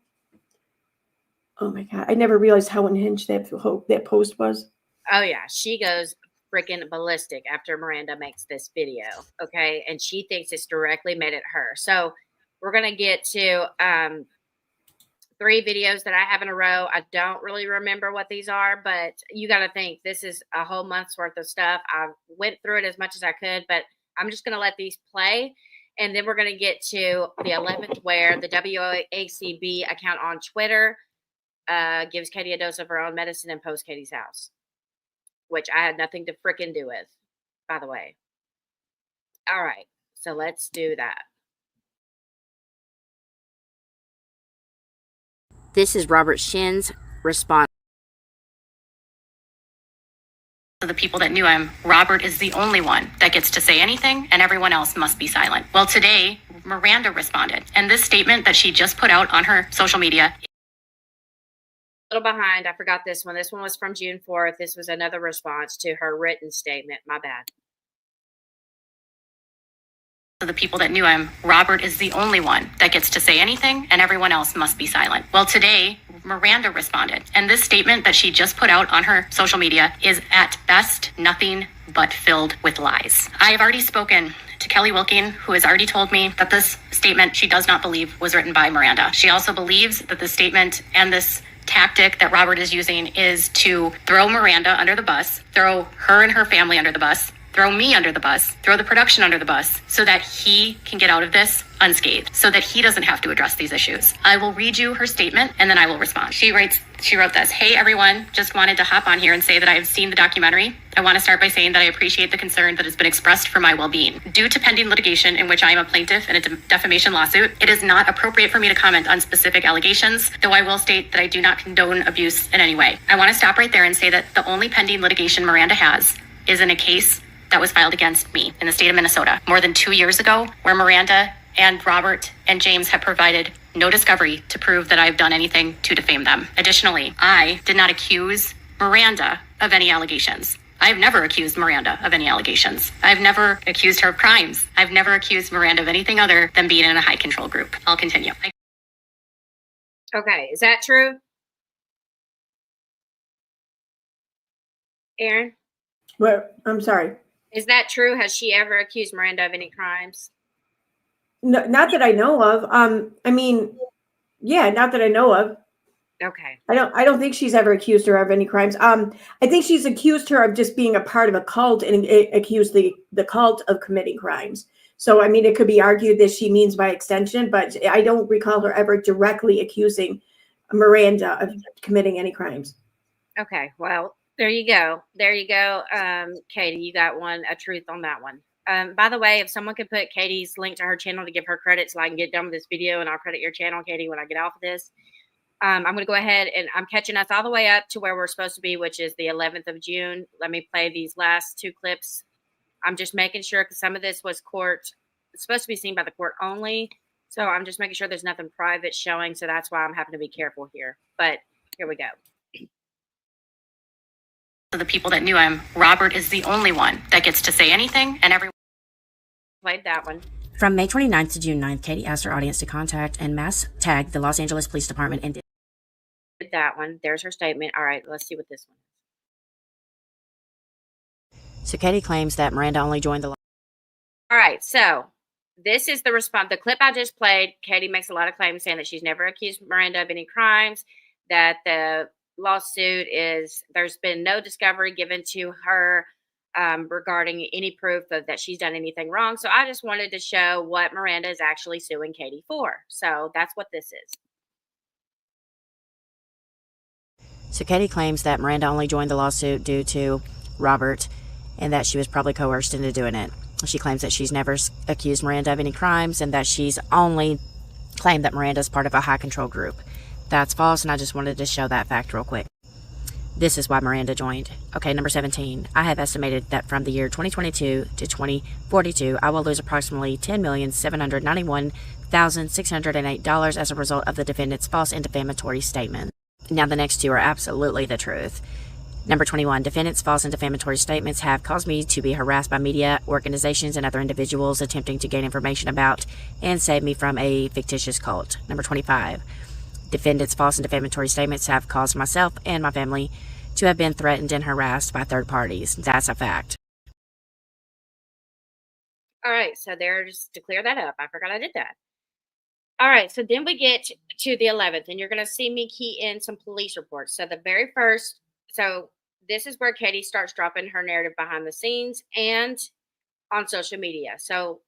Speaker 2: Oh my God, I never realized how unhinged that post was.
Speaker 1: Oh yeah, she goes freaking ballistic after Miranda makes this video, okay? And she thinks it's directly made at her. So we're going to get to 3 videos that I have in a row. I don't really remember what these are, but you got to think this is a whole month's worth of stuff. I went through it as much as I could, but I'm just going to let these play. And then we're going to get to the 11th, where the WACB account on Twitter gives Katie a dose of her own medicine and posts Katie's house, which I had nothing to frickin' do with, by the way. All right, so let's do that.
Speaker 3: This is Robert Shinn's response.
Speaker 4: To the people that knew him, Robert is the only one that gets to say anything, and everyone else must be silent. Well, today, Miranda responded, and this statement that she just put out on her social media.
Speaker 1: A little behind. I forgot this one. This one was from June 4th. This was another response to her written statement. My bad.
Speaker 4: To the people that knew him, Robert is the only one that gets to say anything, and everyone else must be silent. Well, today, Miranda responded, and this statement that she just put out on her social media is at best nothing but filled with lies. I have already spoken to Kelly Wilking, who has already told me that this statement she does not believe was written by Miranda. She also believes that the statement and this tactic that Robert is using is to throw Miranda under the bus, throw her and her family under the bus, throw me under the bus, throw the production under the bus, so that he can get out of this unscathed, so that he doesn't have to address these issues. I will read you her statement and then I will respond. She wrote this: "Hey everyone, just wanted to hop on here and say that I have seen the documentary. I want to start by saying that I appreciate the concern that has been expressed for my well-being. Due to pending litigation in which I am a plaintiff in a defamation lawsuit, it is not appropriate for me to comment on specific allegations, though I will state that I do not condone abuse in any way. I want to stop right there and say that the only pending litigation Miranda has is in a case that was filed against me in the state of Minnesota more than 2 years ago, where Miranda and Robert and James have provided no discovery to prove that I've done anything to defame them. Additionally, I did not accuse Miranda of any allegations. I've never accused Miranda of any allegations. I've never accused her of crimes. I've never accused Miranda of anything other than being in a high control group." I'll continue.
Speaker 1: Okay, is that true? Aaron?
Speaker 2: Well, I'm sorry.
Speaker 1: Is that true? Has she ever accused Miranda of any crimes?
Speaker 2: No, not that I know of. I mean, yeah, not that I know of.
Speaker 1: Okay.
Speaker 2: I don't think she's ever accused her of any crimes. I think she's accused her of just being a part of a cult and accused the cult of committing crimes. So, I mean, it could be argued that she means by extension, but I don't recall her ever directly accusing Miranda of committing any crimes.
Speaker 1: Okay. Well, there you go. There you go. Katie, you got a truth on that one. By the way, if someone could put Katie's link to her channel to give her credit so I can get done with this video, and I'll credit your channel, Katie, when I get off of this. I'm going to go ahead and I'm catching us all the way up to where we're supposed to be, which is the 11th of June. Let me play these last 2 clips. I'm just making sure, because some of this was it's supposed to be seen by the court only. So I'm just making sure there's nothing private showing. So that's why I'm having to be careful here. But here we go.
Speaker 4: To the people that knew him, Robert is the only one that gets to say anything, and everyone
Speaker 1: played that one.
Speaker 3: From May 29th to June 9th, Katie asked her audience to contact and mass tag the Los Angeles Police Department and did
Speaker 1: that one. There's her statement. All right, let's see what this one is.
Speaker 3: So Katie claims that Miranda only joined the...
Speaker 1: All right, so this is the response. The clip I just played, Katie makes a lot of claims saying that she's never accused Miranda of any crimes, that the lawsuit there's been no discovery given to her regarding any proof that she's done anything wrong. So I just wanted to show what Miranda is actually suing Katie for. So that's what this is.
Speaker 3: So Katie claims that Miranda only joined the lawsuit due to Robert and that she was probably coerced into doing it. She claims that she's never accused Miranda of any crimes and that she's only claimed that Miranda is part of a high control group. That's false, and I just wanted to show that fact real quick. This is why Miranda joined. Okay, number 17. I have estimated that from the year 2022 to 2042, I will lose approximately $10,791,608 as a result of the defendant's false and defamatory statement. Now, the next two are absolutely the truth. Number 21. Defendant's false and defamatory statements have caused me to be harassed by media, organizations, and other individuals attempting to gain information about and save me from a fictitious cult. Number 25. Defendant's false and defamatory statements have caused myself and my family to have been threatened and harassed by third parties. That's a fact.
Speaker 1: All right, so there's to clear that up. I forgot I did that. All right, so then we get to the 11th, and you're going to see me key in some police reports. So the very first, so this is where Katie starts dropping her narrative behind the scenes and on social media. So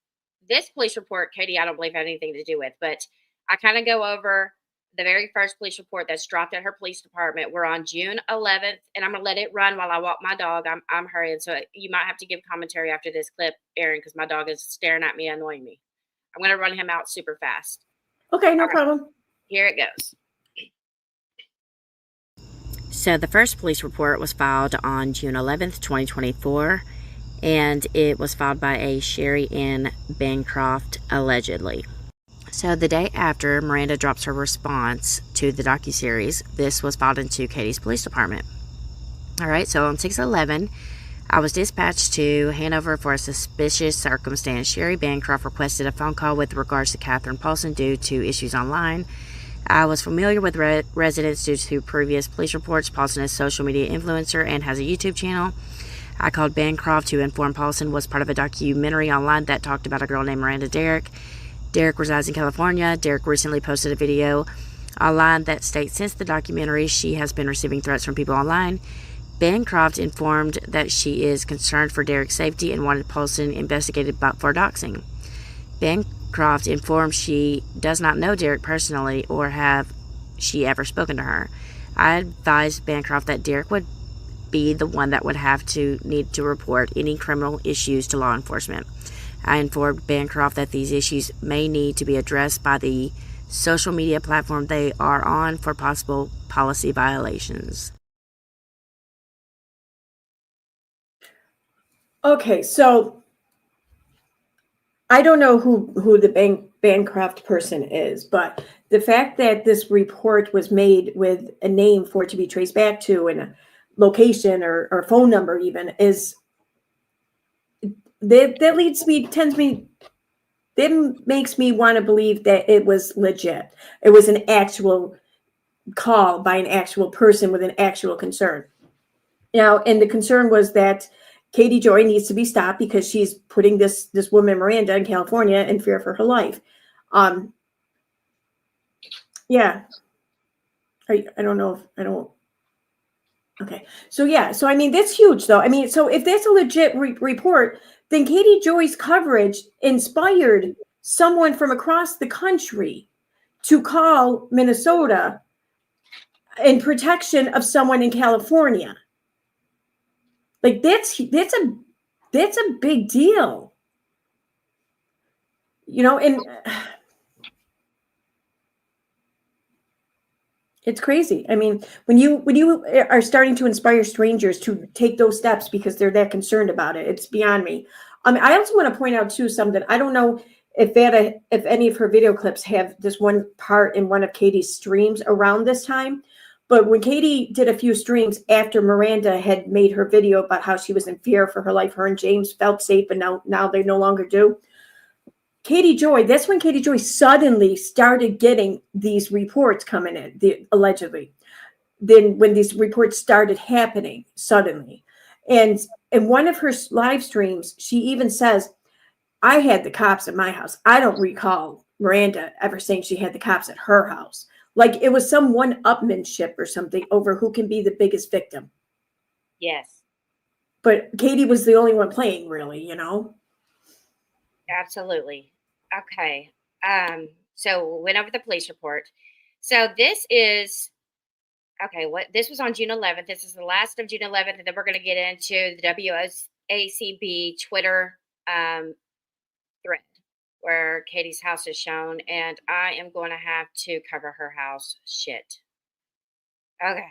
Speaker 1: this police report, Katie, I don't believe had anything to do with, but I kind of go over the very first police report that's dropped at her police department. We're on June 11th, and I'm going to let it run while I walk my dog. I'm hurrying, so you might have to give commentary after this clip, Erin, because my dog is staring at me, annoying me. I'm going to run him out super fast.
Speaker 2: Okay, no problem.
Speaker 1: Here it goes.
Speaker 3: So the first police report was filed on June 11th, 2024, and it was filed by a Sherry Ann Bancroft, allegedly. So the day after Miranda drops her response to the docuseries, this was filed into Katie's police department. All right, so on 6/11, I was dispatched to Hanover for a suspicious circumstance. Sherry Bancroft requested a phone call with regards to Katherine Paulson due to issues online. I was familiar with residents due to previous police reports. Paulson is a social media influencer and has a YouTube channel. I called Bancroft to inform Paulson was part of a documentary online that talked about a girl named Miranda Derrick. Derrick resides in California. Derrick recently posted a video online that states since the documentary, she has been receiving threats from people online. Bancroft informed that she is concerned for Derrick's safety and wanted Paulson investigated for doxing. Bancroft informed she does not know Derrick personally or have she ever spoken to her. I advised Bancroft that Derrick would be the one that would have to need to report any criminal issues to law enforcement. I informed Bancroft that these issues may need to be addressed by the social media platform they are on for possible policy violations.
Speaker 2: Okay, so I don't know who the Bancroft person is, but the fact that this report was made with a name for it to be traced back to and a location or phone number even is that makes me want to believe that it was legit. It was an actual call by an actual person with an actual concern. Now, and the concern was that Katie Joy needs to be stopped because she's putting this woman Miranda in California in fear for her life. Yeah. I don't know if I don't. Okay. So yeah. So I mean, that's huge though. I mean, so if that's a legit report, then Katie Joy's coverage inspired someone from across the country to call Minnesota in protection of someone in California. Like that's a big deal. You know, and it's crazy. I mean, when you are starting to inspire strangers to take those steps because they're that concerned about it, it's beyond me. I also want to point out too something. I don't know if any of her video clips have this one part in one of Katie's streams around this time, but when Katie did a few streams after Miranda had made her video about how she was in fear for her life, her and James felt safe, but now they no longer do. That's when Katie Joy suddenly started getting these reports coming in, allegedly. Then when these reports started happening suddenly. And in one of her live streams, she even says, I had the cops at my house. I don't recall Miranda ever saying she had the cops at her house. Like it was some one-upmanship or something over who can be the biggest victim.
Speaker 1: Yes.
Speaker 2: But Katie was the only one playing, really, you know?
Speaker 1: Absolutely. Okay. So went over the police report. So this is this was on June 11th. This is the last of June 11th, and then we're going to get into the WACB Twitter thread, where Katie's house is shown, and I am going to have to cover her house. Shit. Okay.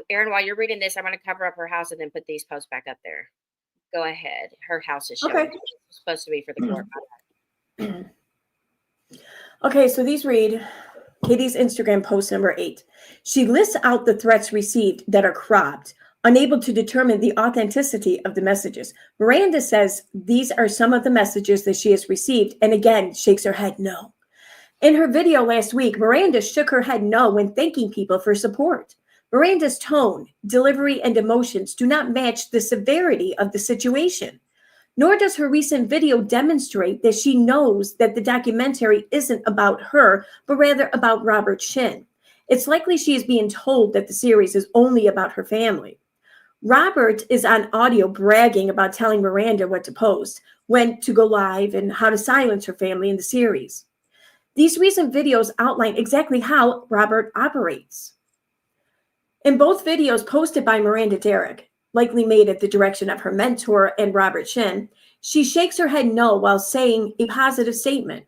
Speaker 1: Erin, while you're reading this, I'm going to cover up her house and then put these posts back up there. Go ahead. Her house is showing.
Speaker 2: Okay.
Speaker 1: It's supposed to be for the court.
Speaker 2: Okay, so these read Katie's Instagram post number 8. She lists out the threats received that are cropped, unable to determine the authenticity of the messages. Miranda says these are some of the messages that she has received, and again, shakes her head no. In her video last week, Miranda shook her head no when thanking people for support. Miranda's tone, delivery, and emotions do not match the severity of the situation. Nor does her recent video demonstrate that she knows that the documentary isn't about her, but rather about Robert Shinn. It's likely she is being told that the series is only about her family. Robert is on audio bragging about telling Miranda what to post, when to go live, and how to silence her family in the series. These recent videos outline exactly how Robert operates. In both videos posted by Miranda Derrick, likely made at the direction of her mentor and Robert Shinn, she shakes her head no while saying a positive statement.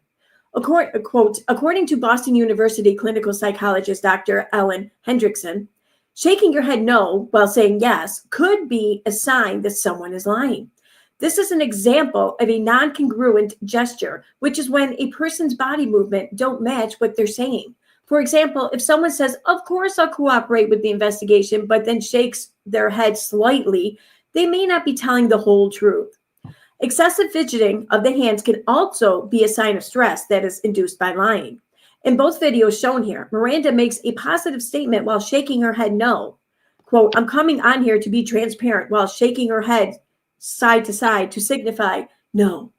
Speaker 2: According to Boston University clinical psychologist Dr. Ellen Hendrickson, shaking your head no while saying yes could be a sign that someone is lying. This is an example of a non-congruent gesture, which is when a person's body movement don't match what they're saying. For example, if someone says, "Of course I'll cooperate with the investigation," but then shakes their head slightly, they may not be telling the whole truth. Excessive fidgeting of the hands can also be a sign of stress that is induced by lying. In both videos shown here, Miranda makes a positive statement while shaking her head no. Quote, "I'm coming on here to be transparent," while shaking her head side to side to signify no.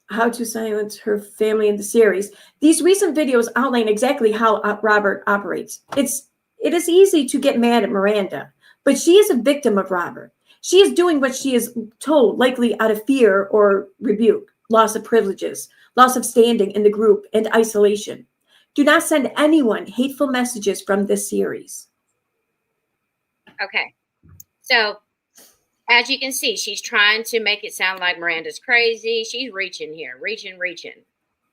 Speaker 2: How to silence her family in the series. These recent videos outline exactly how Robert operates. It is easy to get mad at Miranda, but she is a victim of Robert. She is doing what she is told, likely out of fear or rebuke, loss of privileges, loss of standing in the group, and isolation. Do not send anyone hateful messages from this series.
Speaker 1: Okay. So, as you can see, she's trying to make it sound like Miranda's crazy. She's reaching here, reaching.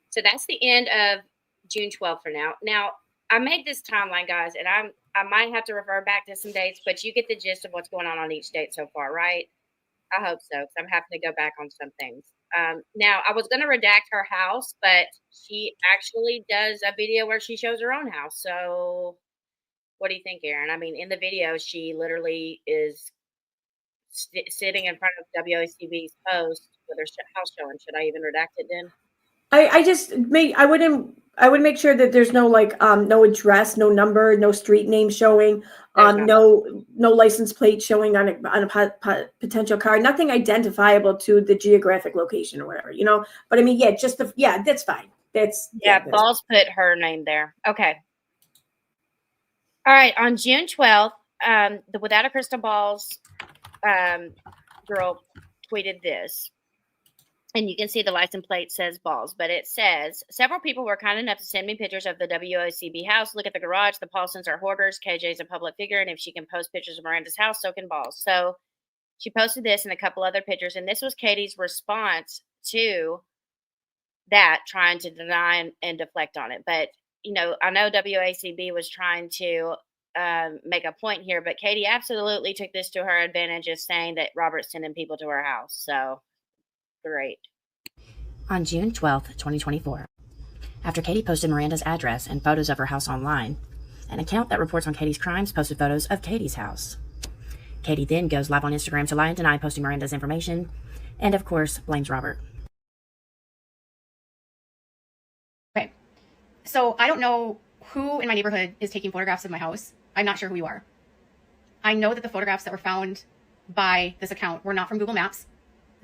Speaker 1: So that's the end of June 12th for now. Now, I made this timeline, guys, and I might have to refer back to some dates, but you get the gist of what's going on each date so far, right? I hope so, because I'm having to go back on some things. Now, I was going to redact her house, but she actually does a video where she shows her own house. So what do you think, Erin? I mean, in the video, she literally is sitting in front of WACB's post with her house showing. Should I even redact it then?
Speaker 2: I would make sure that there's no no address, no number, no street name showing, no license plate showing on a potential car, nothing identifiable to the geographic location or whatever, you know. But I mean, that's fine. That's
Speaker 1: Balls put her name there. Okay. All right. On June 12th, the Without a Crystal Balls girl tweeted this. And you can see the license plate says Balls, but it says, "Several people were kind enough to send me pictures of the WOCB house. Look at the garage. The Paulsons are hoarders. KJ's a public figure. And if she can post pictures of Miranda's house, so can Balls." So she posted this and a couple other pictures. And this was Katie's response to that, trying to deny and deflect on it. But, you know, I know WACB was trying to make a point here, but Katie absolutely took this to her advantage of saying that Robert's sending people to her house. So great.
Speaker 3: On June 12th, 2024, after Katie posted Miranda's address and photos of her house online, an account that reports on Katie's crimes posted photos of Katie's house. Katie then goes live on Instagram to lie and deny posting Miranda's information, and of course, blames Robert.
Speaker 6: Okay, so I don't know who in my neighborhood is taking photographs of my house. I'm not sure who you are. I know that the photographs that were found by this account were not from Google Maps.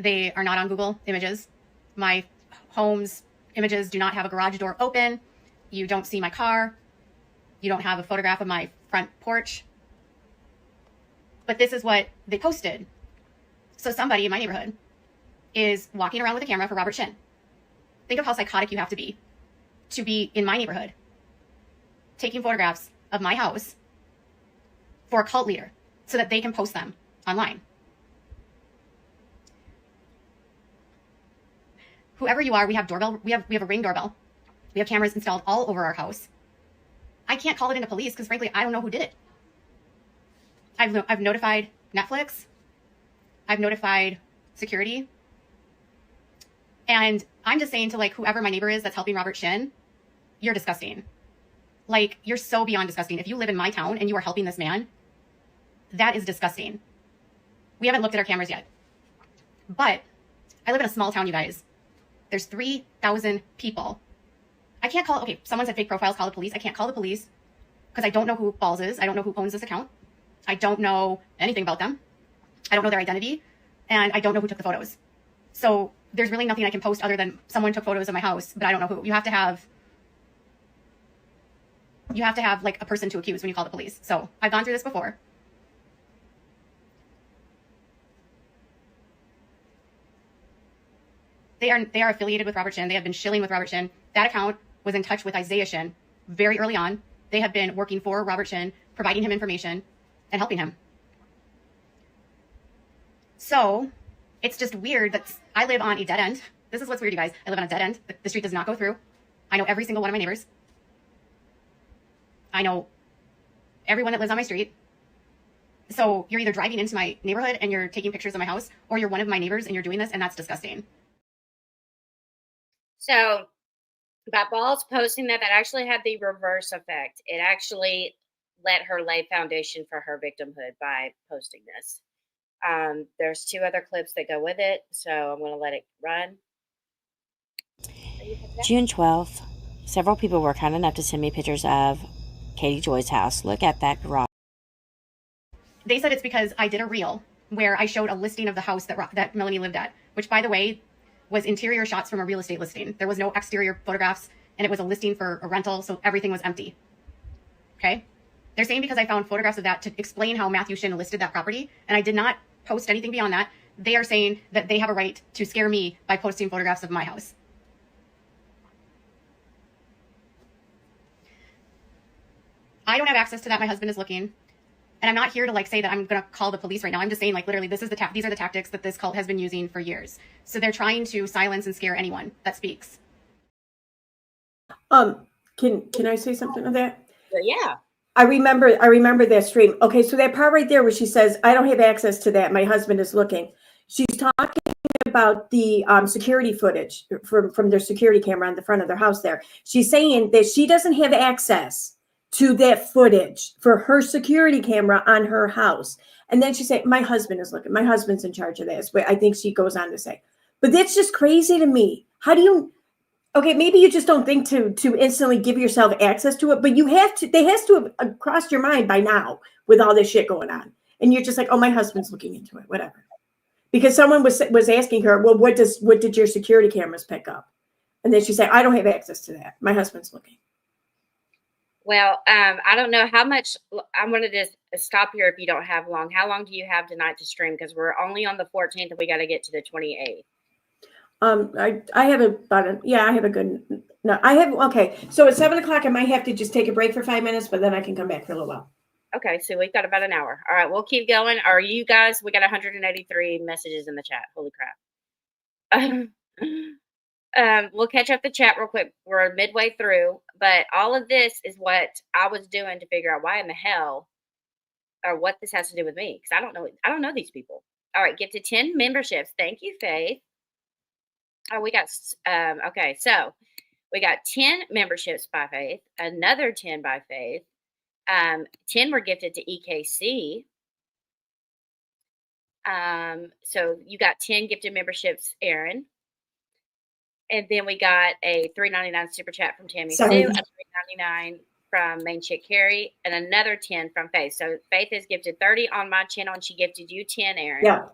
Speaker 6: They are not on Google Images. My home's images do not have a garage door open. You don't see my car. You don't have a photograph of my front porch. But this is what they posted. So somebody in my neighborhood is walking around with a camera for Robert Shinn. Think of how psychotic you have to be in my neighborhood, taking photographs of my house for a cult leader so that they can post them online. whoever you are, we have doorbell. We have a Ring doorbell. We have cameras installed all over our house. I can't call it into police because frankly, I don't know who did it. I've notified Netflix. I've notified security. And I'm just saying to like whoever my neighbor is that's helping Robert Shinn, you're disgusting. Like, you're so beyond disgusting. If you live in my town and you are helping this man, that is disgusting. We haven't looked at our cameras yet. But I live in a small town, you guys. There's 3,000 people. I can't call, okay, someone said fake profiles, call the police. I can't call the police because I don't know who Balls is. I don't know who owns this account. I don't know anything about them. I don't know their identity. And I don't know who took the photos. So there's really nothing I can post other than someone took photos of my house, but I don't know who. You have to have like a person to accuse when you call the police. So I've gone through this before. They are affiliated with Robert Shinn. They have been shilling with Robert Shinn. That account was in touch with Isaiah Shinn very early on. They have been working for Robert Shinn, providing him information and helping him. So it's just weird that I live on a dead end. This is what's weird, you guys. I live on a dead end. The street does not go through. I know every single one of my neighbors. I know everyone that lives on my street. So you're either driving into my neighborhood and you're taking pictures of my house, or you're one of my neighbors and you're doing this, and that's disgusting.
Speaker 1: So by Balls posting that actually had the reverse effect. It actually let her lay foundation for her victimhood by posting this. There's 2 other clips that go with it, so I'm going to let it run.
Speaker 3: June 12th, several people were kind enough to send me pictures of Katie Joy's house. Look at that garage.
Speaker 6: They said it's because I did a reel where I showed a listing of the house that Melanie lived at, which, by the way, was interior shots from a real estate listing. There was no exterior photographs, and it was a listing for a rental, so everything was empty. Okay? They're saying because I found photographs of that to explain how Matthew Shinn listed that property, and I did not post anything beyond that, they are saying that they have a right to scare me by posting photographs of my house. I don't have access to that. My husband is looking. And I'm not here to like say that I'm going to call the police right now. I'm just saying like literally these are the tactics that this cult has been using for years. So they're trying to silence and scare anyone that speaks.
Speaker 2: Can I say something to that?
Speaker 1: Yeah.
Speaker 2: I remember that stream. Okay, so that part right there where she says, I don't have access to that. My husband is looking. She's talking about the security footage from their security camera on the front of their house there. She's saying that she doesn't have access to that footage for her security camera on her house. And then she said, my husband is looking. My husband's in charge of this. But I think she goes on to say, but that's just crazy to me. How do you, okay, maybe you just don't think to instantly give yourself access to it, but you have to, they has to have crossed your mind by now with all this shit going on. And you're just like, oh, my husband's looking into it, whatever. Because someone was asking her, well, what did your security cameras pick up? And then she said, I don't have access to that. My husband's looking.
Speaker 1: Well, I don't know how much. I'm going to just stop here if you don't have long. How long do you have tonight to stream? Because we're only on the 14th and we got to get to the 28th.
Speaker 2: I have I have a good, no, I have, okay. So at 7:00, I might have to just take a break for 5 minutes, but then I can come back for a little while.
Speaker 1: Okay. So we've got about an hour. All right. We'll keep going. Are you guys, we got 183 messages in the chat. Holy crap. We'll catch up the chat real quick. We're midway through, but all of this is what I was doing to figure out why in the hell or what this has to do with me. Cause I don't know these people. All right. Get to 10 memberships. Thank you, Faith. Oh, we got, okay. So we got 10 memberships by Faith, another 10 by Faith. 10 were gifted to EKC. So you got 10 gifted memberships, Aaron. And then we got a $3.99 super chat from Tammy Sue, a $3.99 from Main Chick Carrie, and another 10 from Faith. So Faith has gifted 30 on my channel, and she gifted you 10, Aaron.
Speaker 2: Yeah,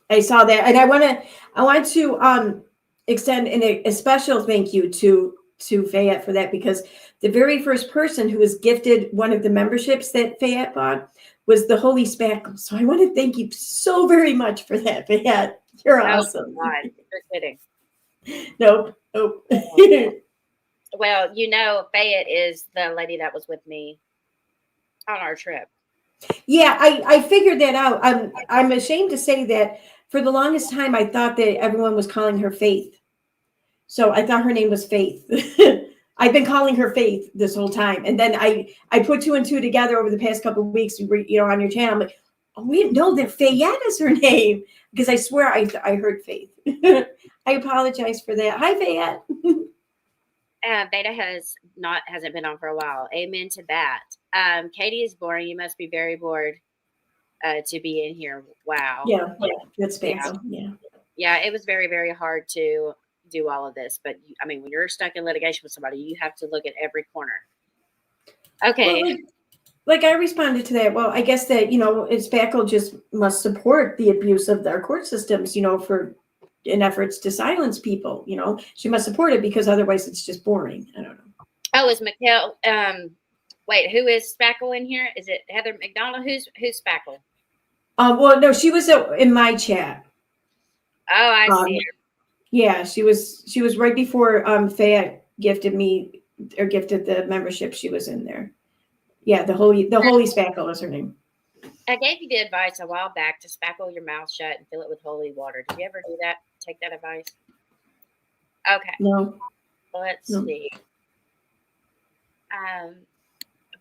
Speaker 2: I saw that, and I want to extend a special thank you to Fayette for that, because the very first person who was gifted one of the memberships that Fayette bought was the Holy Spackle. So I want to thank you so very much for that, Fayette. You're awesome.
Speaker 1: God, you're kidding.
Speaker 2: Nope.
Speaker 1: Well, you know, Fayette is the lady that was with me on our trip.
Speaker 2: Yeah, I figured that out. I'm ashamed to say that for the longest time I thought that everyone was calling her Faith. So I thought her name was Faith. I've been calling her Faith this whole time. And then I put two and two together over the past couple of weeks, you know, on your channel. I'm like, oh, we didn't know that Fayette is her name, because I swear I heard Faith. I apologize for that. Hi, Fayette.
Speaker 1: Beta hasn't been on for a while. Amen to that. Katie is boring. You must be very bored to be in here. Wow.
Speaker 2: Yeah, that's painful.
Speaker 1: Yeah, it was very, very hard to do all of this. But I mean, when you're stuck in litigation with somebody, you have to look at every corner. Okay.
Speaker 2: Well, like I responded to that. Well, I guess that, you know, Spackle just must support the abuse of our court systems, you know, in efforts to silence people. You know, she must support it, because otherwise it's just boring. I don't know.
Speaker 1: Oh, is Mikkel? Wait, who is Spackle in here? Is it Heather McDonald? Who's Spackle?
Speaker 2: Well, no, she was in my chat.
Speaker 1: Oh, I see.
Speaker 2: Yeah, she was right before Fayette gifted the membership. She was in there. Yeah, the holy Spackle is her name.
Speaker 1: I gave you the advice a while back to spackle your mouth shut and fill it with holy water. Did you ever do that? Take that advice? Okay.
Speaker 2: No.
Speaker 1: Let's see.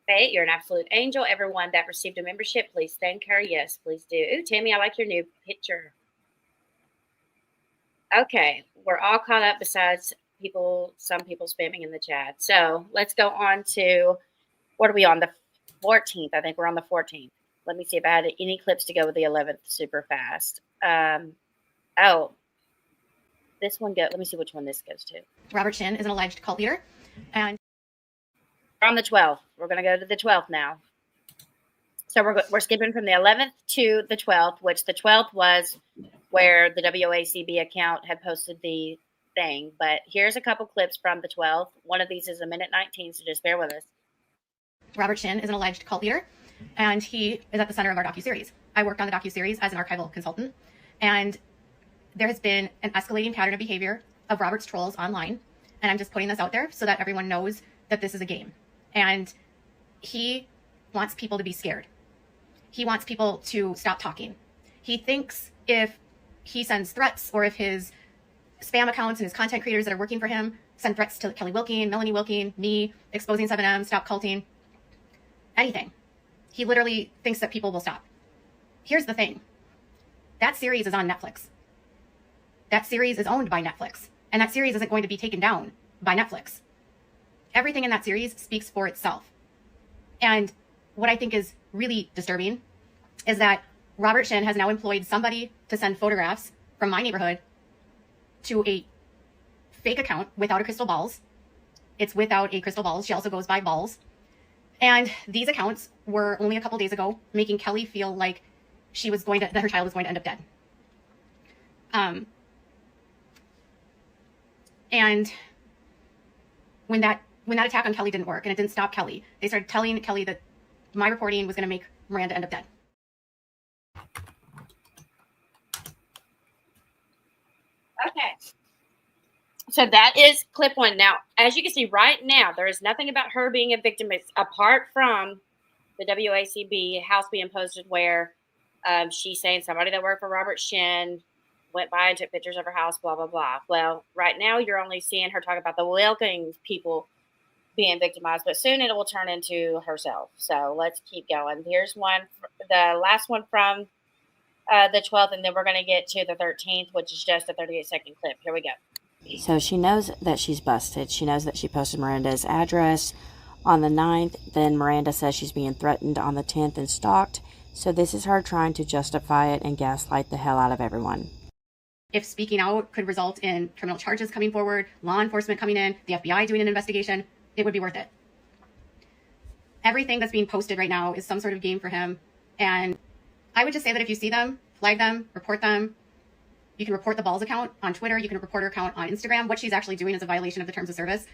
Speaker 1: Faye, you're an absolute angel. Everyone that received a membership, please thank her. Yes, please do. Ooh, Tammy, I like your new picture. Okay, we're all caught up besides some people spamming in the chat. So let's go on to, what are we on, the 14th? I think we're on the 14th. Let me see if I had any clips to go with the 11th super fast. Oh, this one let me see which one this goes to.
Speaker 6: Robert Shinn is an alleged cult leader, and
Speaker 1: we're on the 12th. We're going to go to the 12th now. So we're skipping from the 11th to the 12th, which the 12th was where the WACB account had posted the thing. But here's a couple clips from the 12th. One of these is a minute 19, so just bear with us.
Speaker 6: Robert Shinn is an alleged cult leader, and he is at the center of our docuseries. I worked on the docuseries as an archival consultant, and there has been an escalating pattern of behavior of Robert's trolls online, and I'm just putting this out there so that everyone knows that this is a game. And he wants people to be scared. He wants people to stop talking. He thinks if he sends threats, or if his spam accounts and his content creators that are working for him send threats to Kelly Wilking, Melanie Wilking, me, exposing 7M, stop culting, anything, he literally thinks that people will stop. Here's the thing. That series is on Netflix. That series is owned by Netflix. And that series isn't going to be taken down by Netflix. Everything in that series speaks for itself. And what I think is really disturbing is that Robert Shinn has now employed somebody to send photographs from my neighborhood to a fake account without a crystal balls. It's without a crystal balls. She also goes by balls. And these accounts were only a couple days ago making Kelly feel like that her child was going to end up dead. And when that attack on Kelly didn't work, and it didn't stop Kelly, they started telling Kelly that my reporting was going to make Miranda end up dead.
Speaker 1: Okay. So that is clip one. Now, as you can see right now, there is nothing about her being a victim apart from the WACB house being posted where she's saying somebody that worked for Robert Shinn went by and took pictures of her house, blah, blah, blah. Well, right now you're only seeing her talk about the Wilkins people being victimized, but soon it will turn into herself. So let's keep going. Here's one, the last one from the 12th, and then we're going to get to the 13th, which is just a 38-second clip. Here we go.
Speaker 3: So she knows that she's busted. She knows that she posted Miranda's address on the 9th. Then Miranda says she's being threatened on the 10th and stalked. So this is her trying to justify it and gaslight the hell out of everyone.
Speaker 6: If speaking out could result in criminal charges coming forward, law enforcement coming in, the FBI doing an investigation, it would be worth it. Everything that's being posted right now is some sort of game for him. And I would just say that if you see them, flag them, report them. You can report the Balls account on Twitter. You can report her account on Instagram. What she's actually doing is a violation of the terms of service.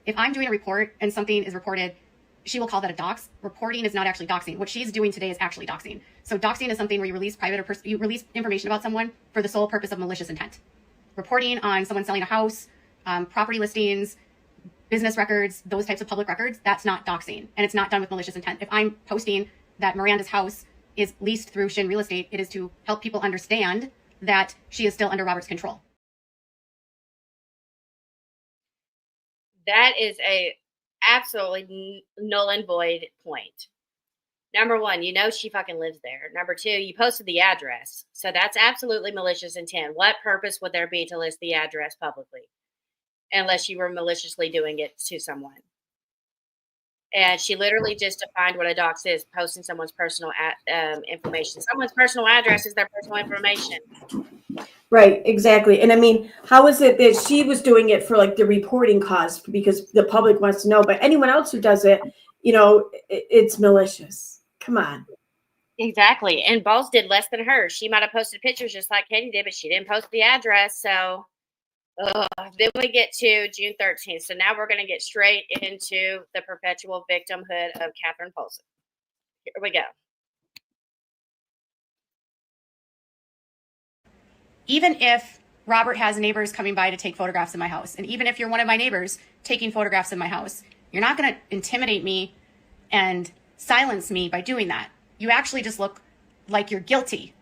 Speaker 6: If I'm doing a report and something is reported, she will call that a dox. Reporting is not actually doxing. What she's doing today is actually doxing. So doxing is something where you release you release information about someone for the sole purpose of malicious intent. Reporting on someone selling a house, property listings, business records, those types of public records, that's not doxing. And it's not done with malicious intent. If I'm posting that Miranda's house is leased through Shinn Real Estate, it is to help people understand that she is still under Robert's control.
Speaker 1: that is a absolutely null and void point. Number one, you know she fucking lives there. Number two, you posted the address. So that's absolutely malicious intent. What purpose would there be to list the address publicly? Unless you were maliciously doing it to someone. And she literally just defined what a dox is, posting someone's personal information. Someone's personal address is their personal information.
Speaker 2: Right, exactly. And I mean, how is it that she was doing it for like the reporting cause because the public wants to know, but anyone else who does it, you know, it's malicious. Come on.
Speaker 1: Exactly. And Balls did less than her. She might have posted pictures just like Katie did, but she didn't post the address. So then we get to June 13th. So now we're going to get straight into the perpetual victimhood of Katherine Paulson. Here we go.
Speaker 6: Even if Robert has neighbors coming by to take photographs in my house, and even if you're one of my neighbors taking photographs in my house, you're not going to intimidate me and silence me by doing that. You actually just look like you're guilty.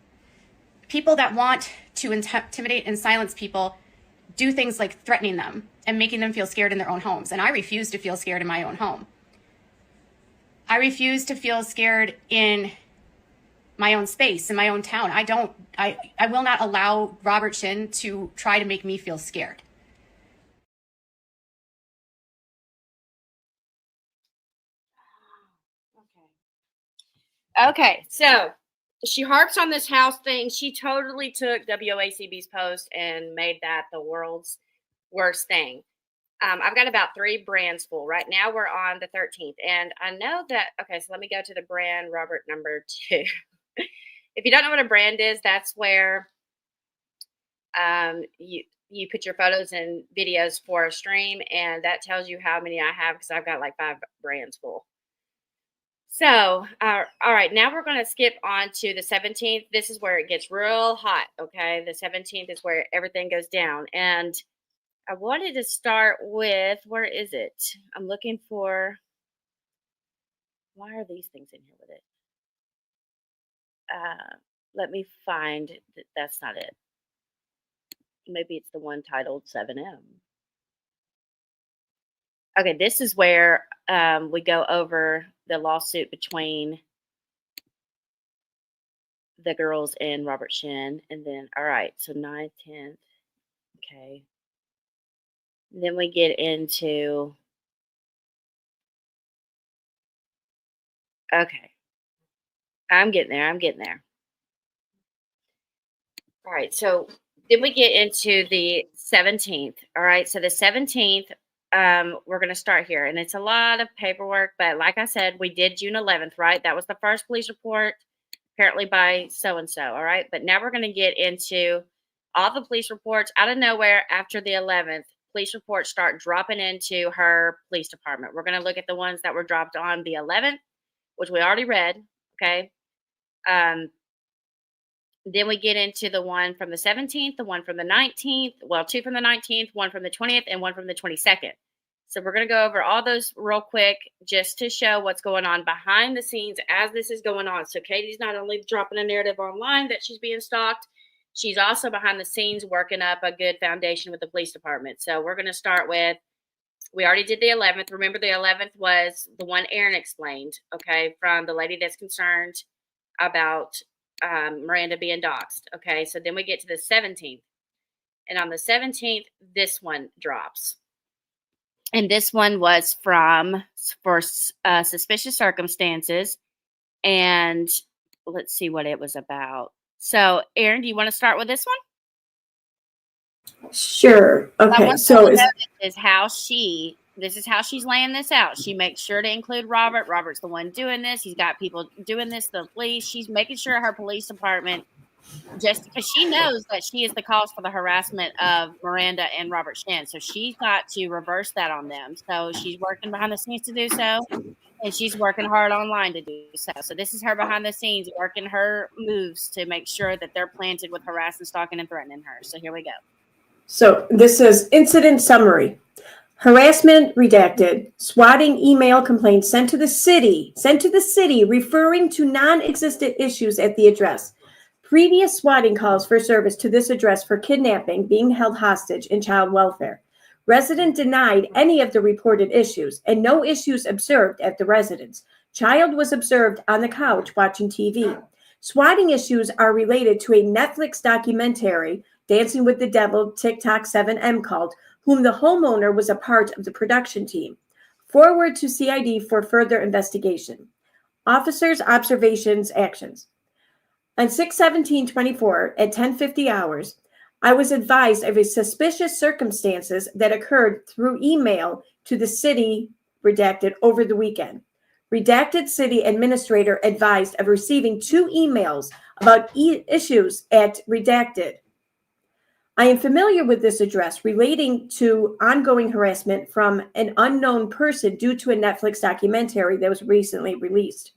Speaker 6: People that want to intimidate and silence people do things like threatening them and making them feel scared in their own homes. And I refuse to feel scared in my own home. I refuse to feel scared in my own space, in my own town. I will not allow Robert Shinn to try to make me feel scared.
Speaker 1: Okay, so she harps on this house thing. She totally took WACB's post and made that the world's worst thing. I've got about 3 brands full. Right now we're on the 13th. And I know that, okay, so let me go to the brand Robert number 2. If you don't know what a brand is, that's where you put your photos and videos for a stream. And that tells you how many I have because I've got like 5 brands full. So, all right, now we're going to skip on to the 17th. This is where it gets real hot, okay? The 17th is where everything goes down. And I wanted to start with, where is it? I'm looking for, why are these things in here with it? Let me find, that's not it. Maybe it's the one titled 7M. Okay, this is where we go over the lawsuit between the girls and Robert Shinn. And then, all right, so 9th, 10th. Okay. Then we get into, okay. I'm getting there. All right, so then we get into the 17th. All right, so the 17th, we're going to start here. And it's a lot of paperwork, but like I said, we did June 11th, right? That was the first police report, apparently by so-and-so, all right? But now we're going to get into all the police reports out of nowhere after the 11th. Police reports start dropping into her police department. We're going to look at the ones that were dropped on the 11th, which we already read, okay? Then we get into the one from the 17th, the one from the 19th, well, 2 from the 19th, 1 from the 20th, and 1 from the 22nd. So we're going to go over all those real quick just to show what's going on behind the scenes as this is going on. So Katie's not only dropping a narrative online that she's being stalked, she's also behind the scenes working up a good foundation with the police department. So we're going to start with, we already did the 11th. Remember, the 11th was the one Aaron explained, okay, from the lady that's concerned about Miranda being doxxed. Okay, so then we get to the 17th. And on the 17th, this one drops. And this one was for suspicious circumstances. And let's see what it was about. So, Aaron, do you want to start with this one?
Speaker 2: Sure. Okay. So
Speaker 1: this is how she's laying this out. She makes sure to include Robert. Robert's the one doing this. He's got people doing this, the police. She's making sure her police department, just because she knows that she is the cause for the harassment of Miranda and Robert Shinn. So she's got to reverse that on them. So she's working behind the scenes to do so. And she's working hard online to do so. So this is her behind the scenes working her moves to make sure that they're planted with harassing, stalking, and threatening her. So here we go.
Speaker 2: So this is incident summary. Harassment redacted. Swatting email complaint sent to the city referring to non-existent issues at the address. Previous swatting calls for service to this address for kidnapping, being held hostage, and child welfare. Resident denied any of the reported issues and no issues observed at the residence. Child was observed on the couch watching TV. Swatting issues are related to a Netflix documentary, Dancing with the Devil, TikTok 7M called, whom the homeowner was a part of the production team. Forward to CID for further investigation. Officers' observations, actions. On 6/17/24 at 10:50 hours, I was advised of a suspicious circumstances that occurred through email to the city, redacted, over the weekend. Redacted city administrator advised of receiving 2 emails about issues at redacted. I am familiar with this address relating to ongoing harassment from an unknown person due to a Netflix documentary that was recently released.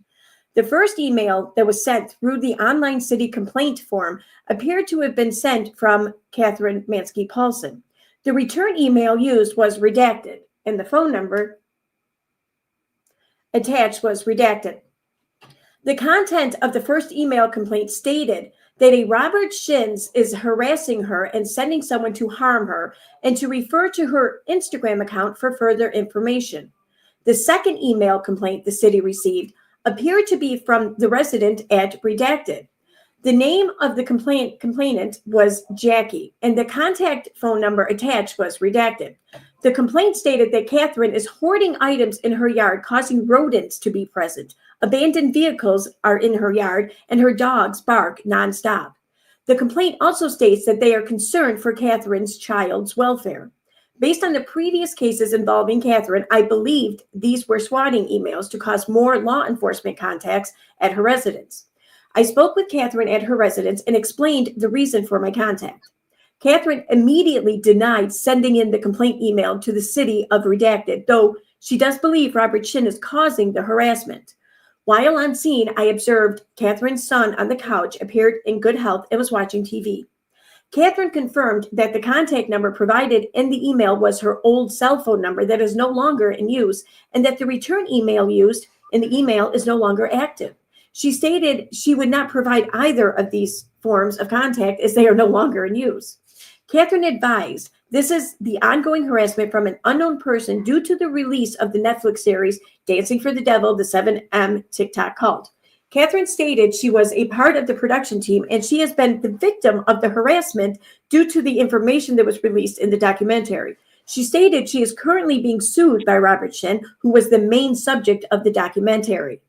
Speaker 2: The first email that was sent through the online city complaint form appeared to have been sent from Katherine Paulson. The return email used was redacted, and the phone number attached was redacted. The content of the first email complaint stated that a Robert Shinn is harassing her and sending someone to harm her and to refer to her Instagram account for further information. The second email complaint the city received appeared to be from the resident at redacted. The name of the complainant was Jackie, and the contact phone number attached was redacted. The complaint stated that Katherine is hoarding items in her yard, causing rodents to be present. Abandoned vehicles are in her yard, and her dogs bark nonstop. The complaint also states that they are concerned for Katherine's child's welfare. Based on the previous cases involving Katherine, I believed these were swatting emails to cause more law enforcement contacts at her residence. I spoke with Katherine at her residence and explained the reason for my contact. Katherine immediately denied sending in the complaint email to the city of redacted, though she does believe Robert Shinn is causing the harassment. While on scene, I observed Katherine's son on the couch appeared in good health and was watching TV. Katherine confirmed that the contact number provided in the email was her old cell phone number that is no longer in use, and that the return email used in the email is no longer active. She stated she would not provide either of these forms of contact as they are no longer in use. Katherine advised this is the ongoing harassment from an unknown person due to the release of the Netflix series Dancing for the Devil, the 7M TikTok cult. Katherine stated she was a part of the production team and she has been the victim of the harassment due to the information that was released in the documentary. She stated she is currently being sued by Robert Shinn, who was the main subject of the documentary.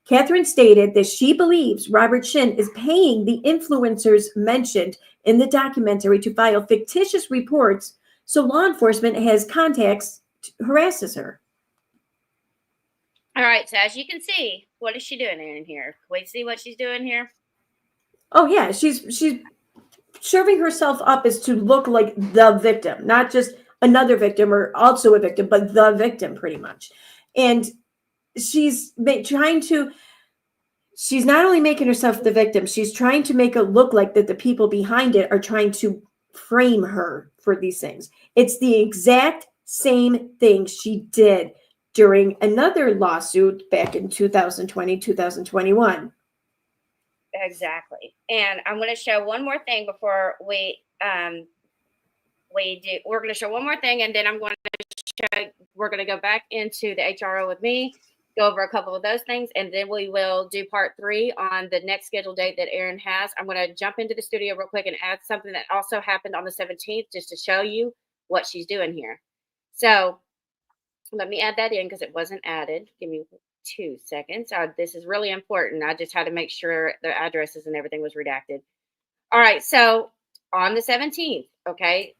Speaker 2: Katherine stated that she believes Robert Shinn is paying the influencers mentioned in the documentary to file fictitious reports, so law enforcement has contacts harasses her.
Speaker 1: All right, so as you can see, what is she doing in here? Can we see what she's doing here?
Speaker 2: Oh yeah, she's serving herself up as to look like the victim, not just another victim or also a victim, but the victim pretty much. And she's not only making herself the victim, she's trying to make it look like that the people behind it are trying to frame her for these things. It's the exact same thing she did during another lawsuit back in 2020, 2021.
Speaker 1: Exactly. And I'm going to show one more thing before we're going to show one more thing, and then we're going to go back into the HRO with me, go over a couple of those things, and then we will do part 3 on the next scheduled date that Erin has. I'm going to jump into the studio real quick and add something that also happened on the 17th just to show you what she's doing here. So let me add that in because it wasn't added. Give me 2 seconds. This is really important. I just had to make sure the addresses and everything was redacted. All right. So on the 17th, okay,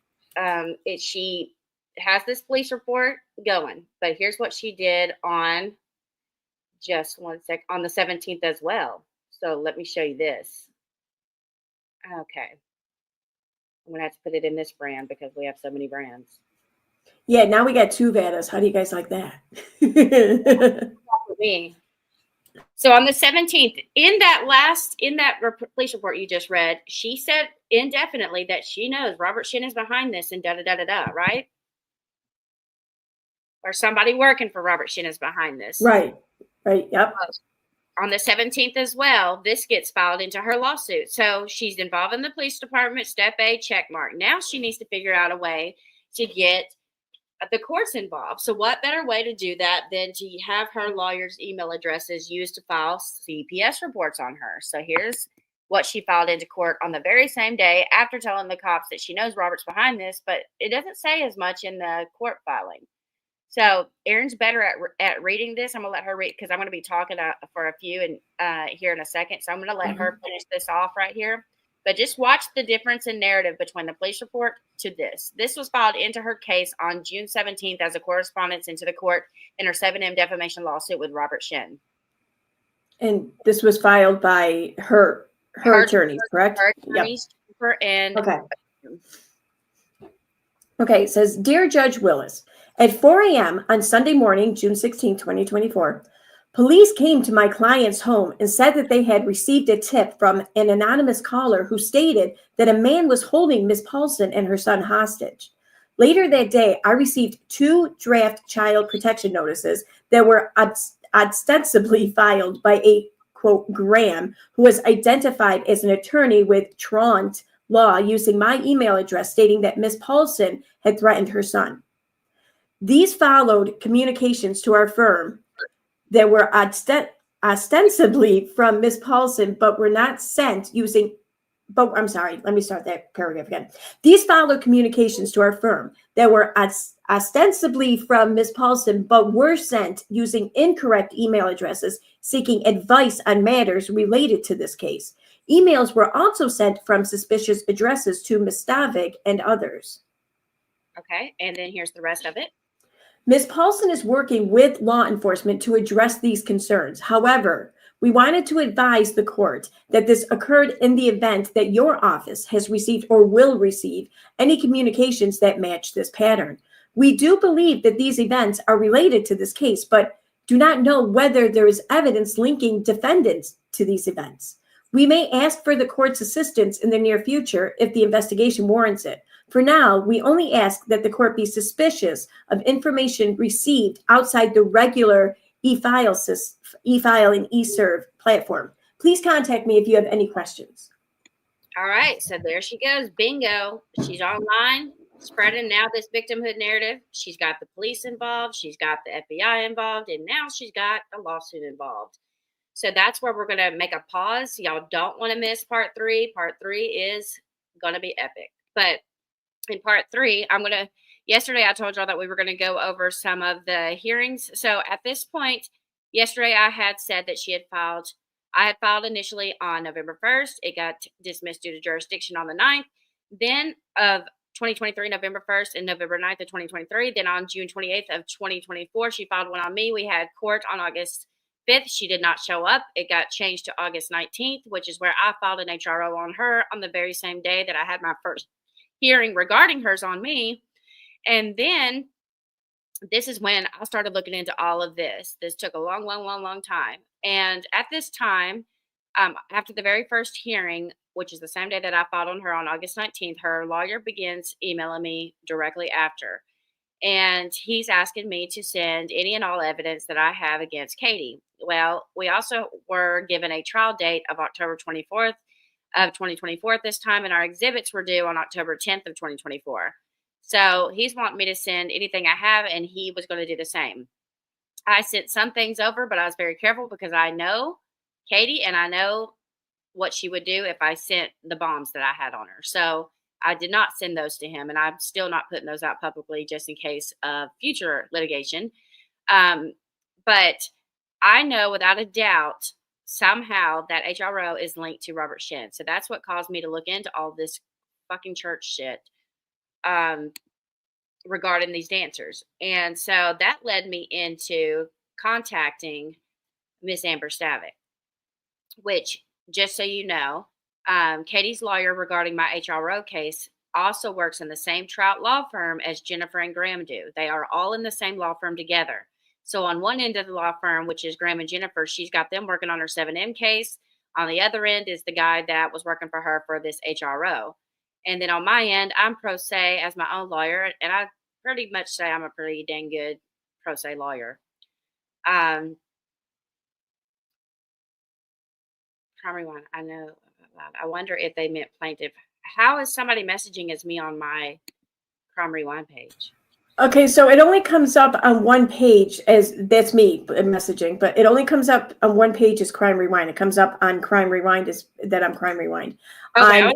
Speaker 1: she has this police report going, but here's what she did on just 1 sec on the 17th as well. So let me show you this. Okay. I'm going to have to put it in this brand because we have so many brands.
Speaker 2: Yeah, now we got 2 Vadas. How do you guys like that?
Speaker 1: Me. So on the 17th, in that police report you just read, she said indefinitely that she knows Robert Shinn is behind this and da-da-da-da-da, right? Or somebody working for Robert Shinn is behind this.
Speaker 2: Right, yep.
Speaker 1: On the 17th as well, this gets filed into her lawsuit. So she's involved in the police department, step A, check mark. Now she needs to figure out a way to get the court's involved. So what better way to do that than to have her lawyer's email addresses used to file CPS reports on her? So here's what she filed into court on the very same day after telling the cops that she knows Robert's behind this, but it doesn't say as much in the court filing. So Erin's better at reading this. I'm going to let her read because I'm going to be talking for a few here in a second. So I'm going to let her finish this off right here. But just watch the difference in narrative between the police report to this. This was filed into her case on June 17th as a correspondence into the court in her 7M defamation lawsuit with Robert Shinn.
Speaker 2: And this was filed by her attorneys, correct?
Speaker 1: Her attorneys,
Speaker 2: Yep.
Speaker 1: And
Speaker 2: Okay, it says, Dear Judge Willis, at 4 a.m. on Sunday morning, June 16, 2024, police came to my client's home and said that they had received a tip from an anonymous caller who stated that a man was holding Ms. Paulson and her son hostage. Later that day, I received 2 draft child protection notices that were ostensibly filed by a, quote, Graham, who was identified as an attorney with Trant Law using my email address stating that Ms. Paulson had threatened her son. These followed communications to our firm that were ostensibly from Ms. Paulson, but were not sent using, but I'm sorry, let me start that paragraph again. These followed communications to our firm that were ostensibly from Ms. Paulson, but were sent using incorrect email addresses seeking advice on matters related to this case. Emails were also sent from suspicious addresses to Ms. Stavig and others.
Speaker 1: Okay, and then here's the rest of it.
Speaker 2: Ms. Paulson is working with law enforcement to address these concerns. However, we wanted to advise the court that this occurred in the event that your office has received or will receive any communications that match this pattern. We do believe that these events are related to this case, but do not know whether there is evidence linking defendants to these events. We may ask for the court's assistance in the near future if the investigation warrants it. For now, we only ask that the court be suspicious of information received outside the regular e-filing, e-serve platform. Please contact me if you have any questions.
Speaker 1: All right, so there she goes. Bingo. She's online, spreading now this victimhood narrative. She's got the police involved. She's got the FBI involved. And now she's got the lawsuit involved. So that's where we're going to make a pause. Y'all don't want to miss part 3. Part 3 is going to be epic. But in part 3, yesterday I told y'all that we were going to go over some of the hearings. So at this point, yesterday I had said that I had filed initially on November 1st. It got dismissed due to jurisdiction on the 9th. Then of 2023, November 1st and November 9th of 2023. Then on June 28th of 2024, she filed one on me. We had court on August 5th. She did not show up. It got changed to August 19th, which is where I filed an HRO on her on the very same day that I had my first hearing regarding hers on me. And then this is when I started looking into all of this. This took a long time. And at this time, after the very first hearing, which is the same day that I filed on her on August 19th, her lawyer begins emailing me directly after. And he's asking me to send any and all evidence that I have against Katie. Well, we also were given a trial date of October 24th of 2024 at this time, and our exhibits were due on October 10th of 2024. So he's wanting me to send anything I have, and he was going to do the same. I sent some things over, but I was very careful because I know Katie, and I know what she would do if I sent the bombs that I had on her. So I did not send those to him, and I'm still not putting those out publicly just in case of future litigation. But I know without a doubt somehow that HRO is linked to Robert Shinn. So that's what caused me to look into all this fucking church shit regarding these dancers. And so that led me into contacting Miss Amber Stavik, which, just so you know, Katie's lawyer regarding my HRO case also works in the same Trout law firm as Jennifer and Graham do. They are all in the same law firm together. So on one end of the law firm, which is Graham and Jennifer, she's got them working on her 7M case. On the other end is the guy that was working for her for this HRO. And then on my end, I'm pro se as my own lawyer. And I pretty much say I'm a pretty dang good pro se lawyer. Primary one, I know. I wonder if they meant plaintiff. How is somebody messaging as me on my Crime Rewind page?
Speaker 2: Okay, so it only comes up on one page as that's me messaging, but it only comes up on one page as Crime Rewind. It comes up on Crime Rewind as that I'm Crime Rewind.
Speaker 1: Okay,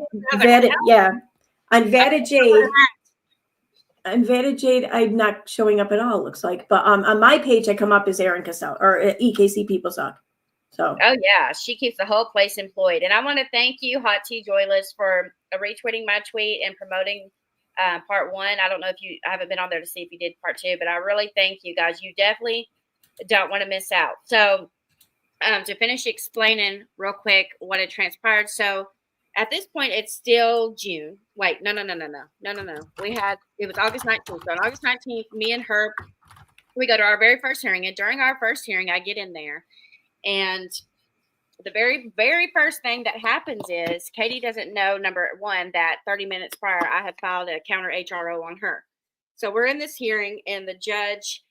Speaker 2: On Vada Jade, I'm not showing up at all. It looks like, but on my page, I come up as Erin Cassell or EKC People Suck. So.
Speaker 1: Oh yeah, she keeps the whole place employed, and I want to thank you, Hot Tea Joyless, for retweeting my tweet and promoting part 1. I don't know if I haven't been on there to see if you did part 2, but I really thank you guys. You definitely don't want to miss out. So to finish explaining real quick what had transpired. So at this point, it's still June. Wait, no. It was August 19th. So on August 19th, me and her, we go to our very first hearing. And during our first hearing, I get in there. And the very, very first thing that happens is Katie doesn't know, number one, that 30 minutes prior, I had filed a counter HRO on her. So we're in this hearing, and the judge,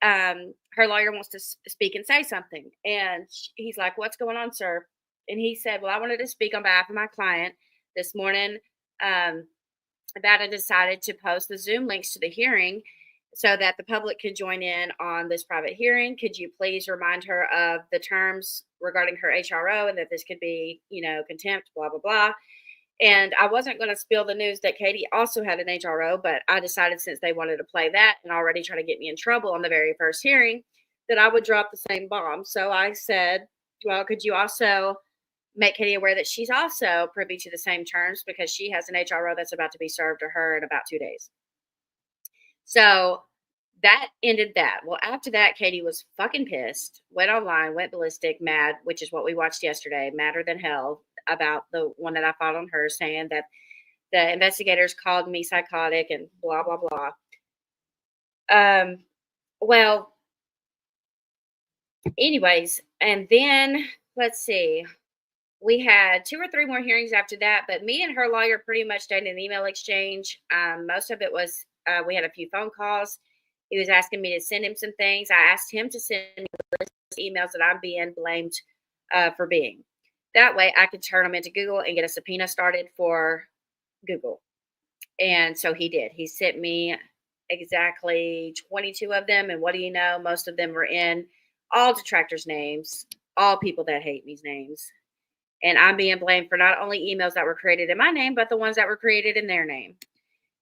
Speaker 1: her lawyer wants to speak and say something. And he's like, "What's going on, sir?" And he said, "Well, I wanted to speak on behalf of my client this morning. That I decided to post the Zoom links to the hearing so that the public could join in on this private hearing. Could you please remind her of the terms regarding her HRO and that this could be, contempt, blah, blah, blah." And I wasn't going to spill the news that Katie also had an HRO, but I decided since they wanted to play that and already try to get me in trouble on the very first hearing, that I would drop the same bomb. So I said, "Well, could you also make Katie aware that she's also privy to the same terms because she has an HRO that's about to be served to her in about 2 days." So that ended that. Well, after that, Katie was fucking pissed, went online, went ballistic, mad, which is what we watched yesterday, madder than hell, about the one that I filed on her, saying that the investigators called me psychotic and blah, blah, blah. Well, anyways, and then let's see. We had 2 or 3 more hearings after that, but me and her lawyer pretty much did an email exchange. Most of it was, we had a few phone calls. He was asking me to send him some things. I asked him to send me emails that I'm being blamed for being. That way I could turn them into Google and get a subpoena started for Google. And so he did. He sent me exactly 22 of them. And what do you know? Most of them were in all detractors' names, all people that hate me's names. And I'm being blamed for not only emails that were created in my name, but the ones that were created in their name.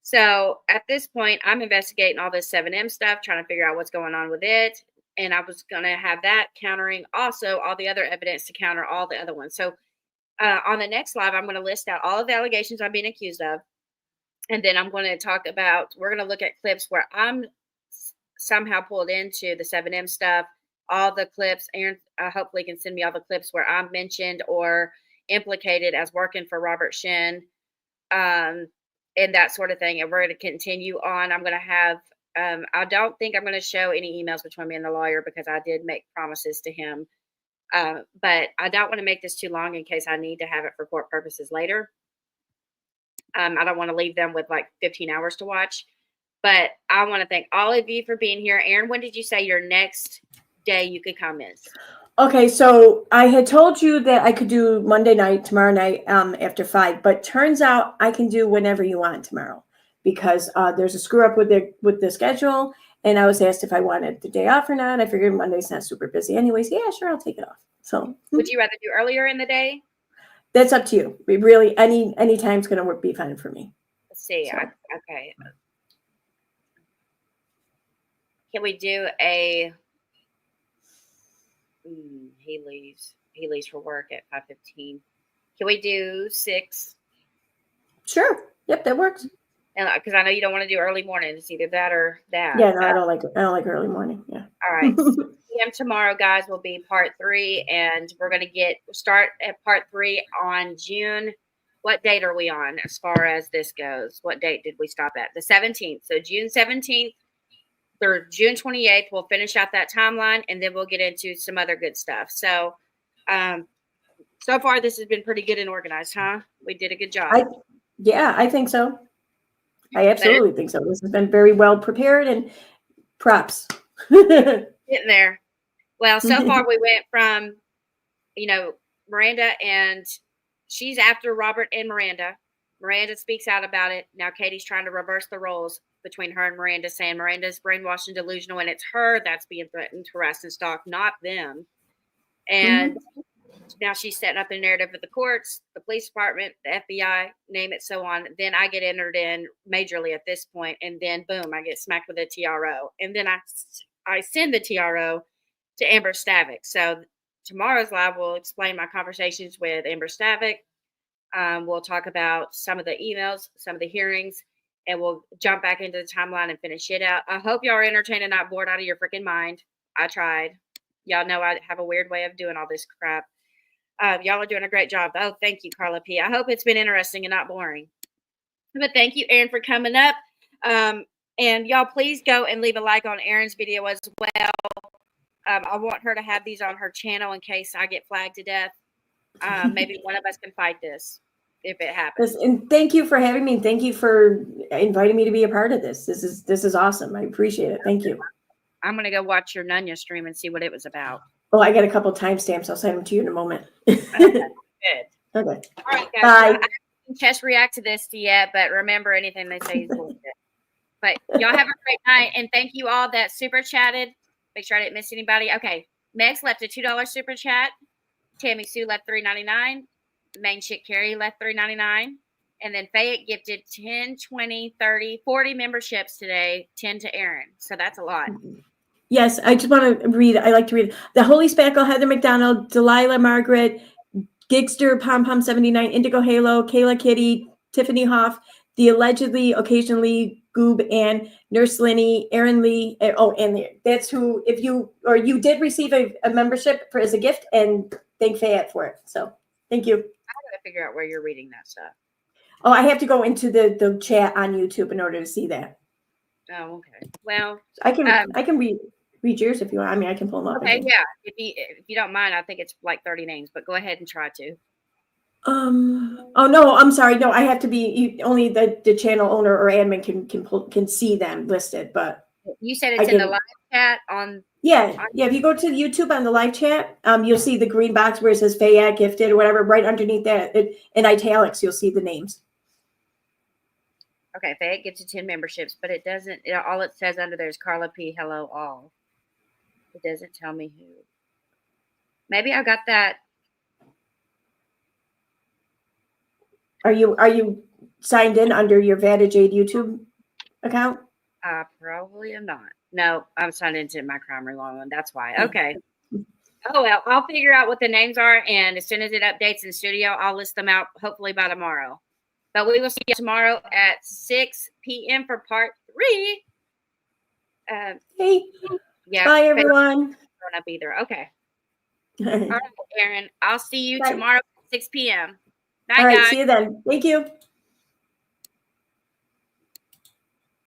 Speaker 1: So at this point, I'm investigating all this 7M stuff, trying to figure out what's going on with it. And I was going to have that countering also all the other evidence to counter all the other ones. So on the next live, I'm going to list out all of the allegations I'm being accused of. And then I'm going to talk about, we're going to look at clips where I'm somehow pulled into the 7M stuff, all the clips. Aaron hopefully can send me all the clips where I'm mentioned or implicated as working for Robert Shinn. And that sort of thing. And we're going to continue on. I'm going to have, I don't think I'm going to show any emails between me and the lawyer because I did make promises to him. But I don't want to make this too long in case I need to have it for court purposes later. I don't want to leave them with like 15 hours to watch. But I want to thank all of you for being here. Aaron, when did you say your next day you could come is?
Speaker 2: Okay, so I had told you that I could do Monday night, tomorrow night, after 5, but turns out I can do whenever you want tomorrow because there's a screw up with the schedule, and I was asked if I wanted the day off or not. I figured Monday's not super busy anyways. Yeah, sure, I'll take it off. So
Speaker 1: would you rather do earlier in the day?
Speaker 2: That's up to you. Really, any time's going to be fine for me.
Speaker 1: Let's see. So. Okay. Can we do a? He leaves for work at 5:15. Can we do 6?
Speaker 2: Sure. Yep, that works.
Speaker 1: And because I know you don't want to do early morning, it's either that or that.
Speaker 2: Yeah, no, I don't like early morning. Yeah.
Speaker 1: All right. 6 p.m. tomorrow, guys, will be part 3, and we're going to start at part 3 on June. What date are we on as far as this goes? What date did we stop at? The 17th. So June 17th. Through June 28th, we'll finish out that timeline, and then we'll get into some other good stuff. So, so far, this has been pretty good and organized, huh? We did a good job.
Speaker 2: I think so. I absolutely think so. This has been very well prepared, and props.
Speaker 1: Getting there. Well, so far, we went from, Miranda, and she's after Robert and Miranda. Miranda speaks out about it. Now Katie's trying to reverse the roles. between her and Miranda, saying Miranda's brainwashed and delusional, and it's her that's being threatened, harassed, and stalked, not them. And now she's setting up the narrative with the courts, the police department, the FBI, name it, so on. Then I get entered in majorly at this point, and then boom, I get smacked with a TRO. And then I send the TRO to Amber Stavik. So tomorrow's live will explain my conversations with Amber Stavik. We'll talk about some of the emails, some of the hearings, and we'll jump back into the timeline and finish it out. I hope y'all are entertained and not bored out of your freaking mind. I tried. Y'all know I have a weird way of doing all this crap. Y'all are doing a great job. Oh, thank you, Carla P. I hope it's been interesting and not boring. But thank you, Erin, for coming up. And y'all, please go and leave a like on Erin's video as well. I want her to have these on her channel in case I get flagged to death. Maybe one of us can fight this if it happens.
Speaker 2: And thank you for having me. Thank you for inviting me to be a part of this. This is awesome. I appreciate it. Thank you.
Speaker 1: I'm going to go watch your Nunya stream and see what it was about.
Speaker 2: Oh, I got a couple timestamps. I'll send them to you in a moment.
Speaker 1: Okay, good.
Speaker 2: Okay.
Speaker 1: All right, guys.
Speaker 2: Bye.
Speaker 1: I haven't test react to this yet, but remember, anything they say is bullshit. But y'all have a great night, and thank you all that super chatted. Make sure I didn't miss anybody. Okay, Megs left a $2 super chat. Tammy Sue left $3.99. Main Chick Carrie left $3.99. And then Fayette gifted 10, 20, 30, 40 memberships today, 10 to Erin. So that's a lot.
Speaker 2: Yes, I just want to read. I like to read. The Holy Spackle, Heather McDonald, Delilah Margaret, Gigster, Pom Pom 79, Indigo Halo, Kayla Kitty, Tiffany Hoff, the allegedly, occasionally Goob and Nurse Linny, Aaron Lee. And that's who, if you did receive a membership as a gift, and thank Fayette for it. So thank you.
Speaker 1: I gotta figure out where you're reading that stuff.
Speaker 2: Oh, I have to go into the chat on YouTube in order to see that.
Speaker 1: Oh, okay. Well,
Speaker 2: I can read yours if you want. I mean, I can pull them up.
Speaker 1: Okay, yeah. If you don't mind, I think it's like 30 names, but go ahead and try to.
Speaker 2: Oh no, I'm sorry. No, I have to be only the channel owner or admin can see them listed. But
Speaker 1: you said it's in the live chat on.
Speaker 2: Yeah. If you go to YouTube on the live chat, you'll see the green box where it says Fayette gifted or whatever. Right underneath that, in italics, you'll see the names.
Speaker 1: Okay, Fayette gets 10 memberships, but it doesn't. All it says under there is Carla P. Hello all. It doesn't tell me who. Maybe I got that.
Speaker 2: Are you signed in under your Vantajade YouTube account?
Speaker 1: I probably am not. No, I'm signed into my Crime Rewind one. That's why. Okay. Oh, well, I'll figure out what the names are, and as soon as it updates in studio, I'll list them out hopefully by tomorrow. But we will see you tomorrow at 6 p.m. for part 3.
Speaker 2: Hey.
Speaker 1: Yeah.
Speaker 2: Bye, everyone.
Speaker 1: Up either. Okay. All right, Erin. I'll see you tomorrow at 6 p.m. Bye,
Speaker 2: All right.
Speaker 1: guys.
Speaker 2: See you then. Thank you.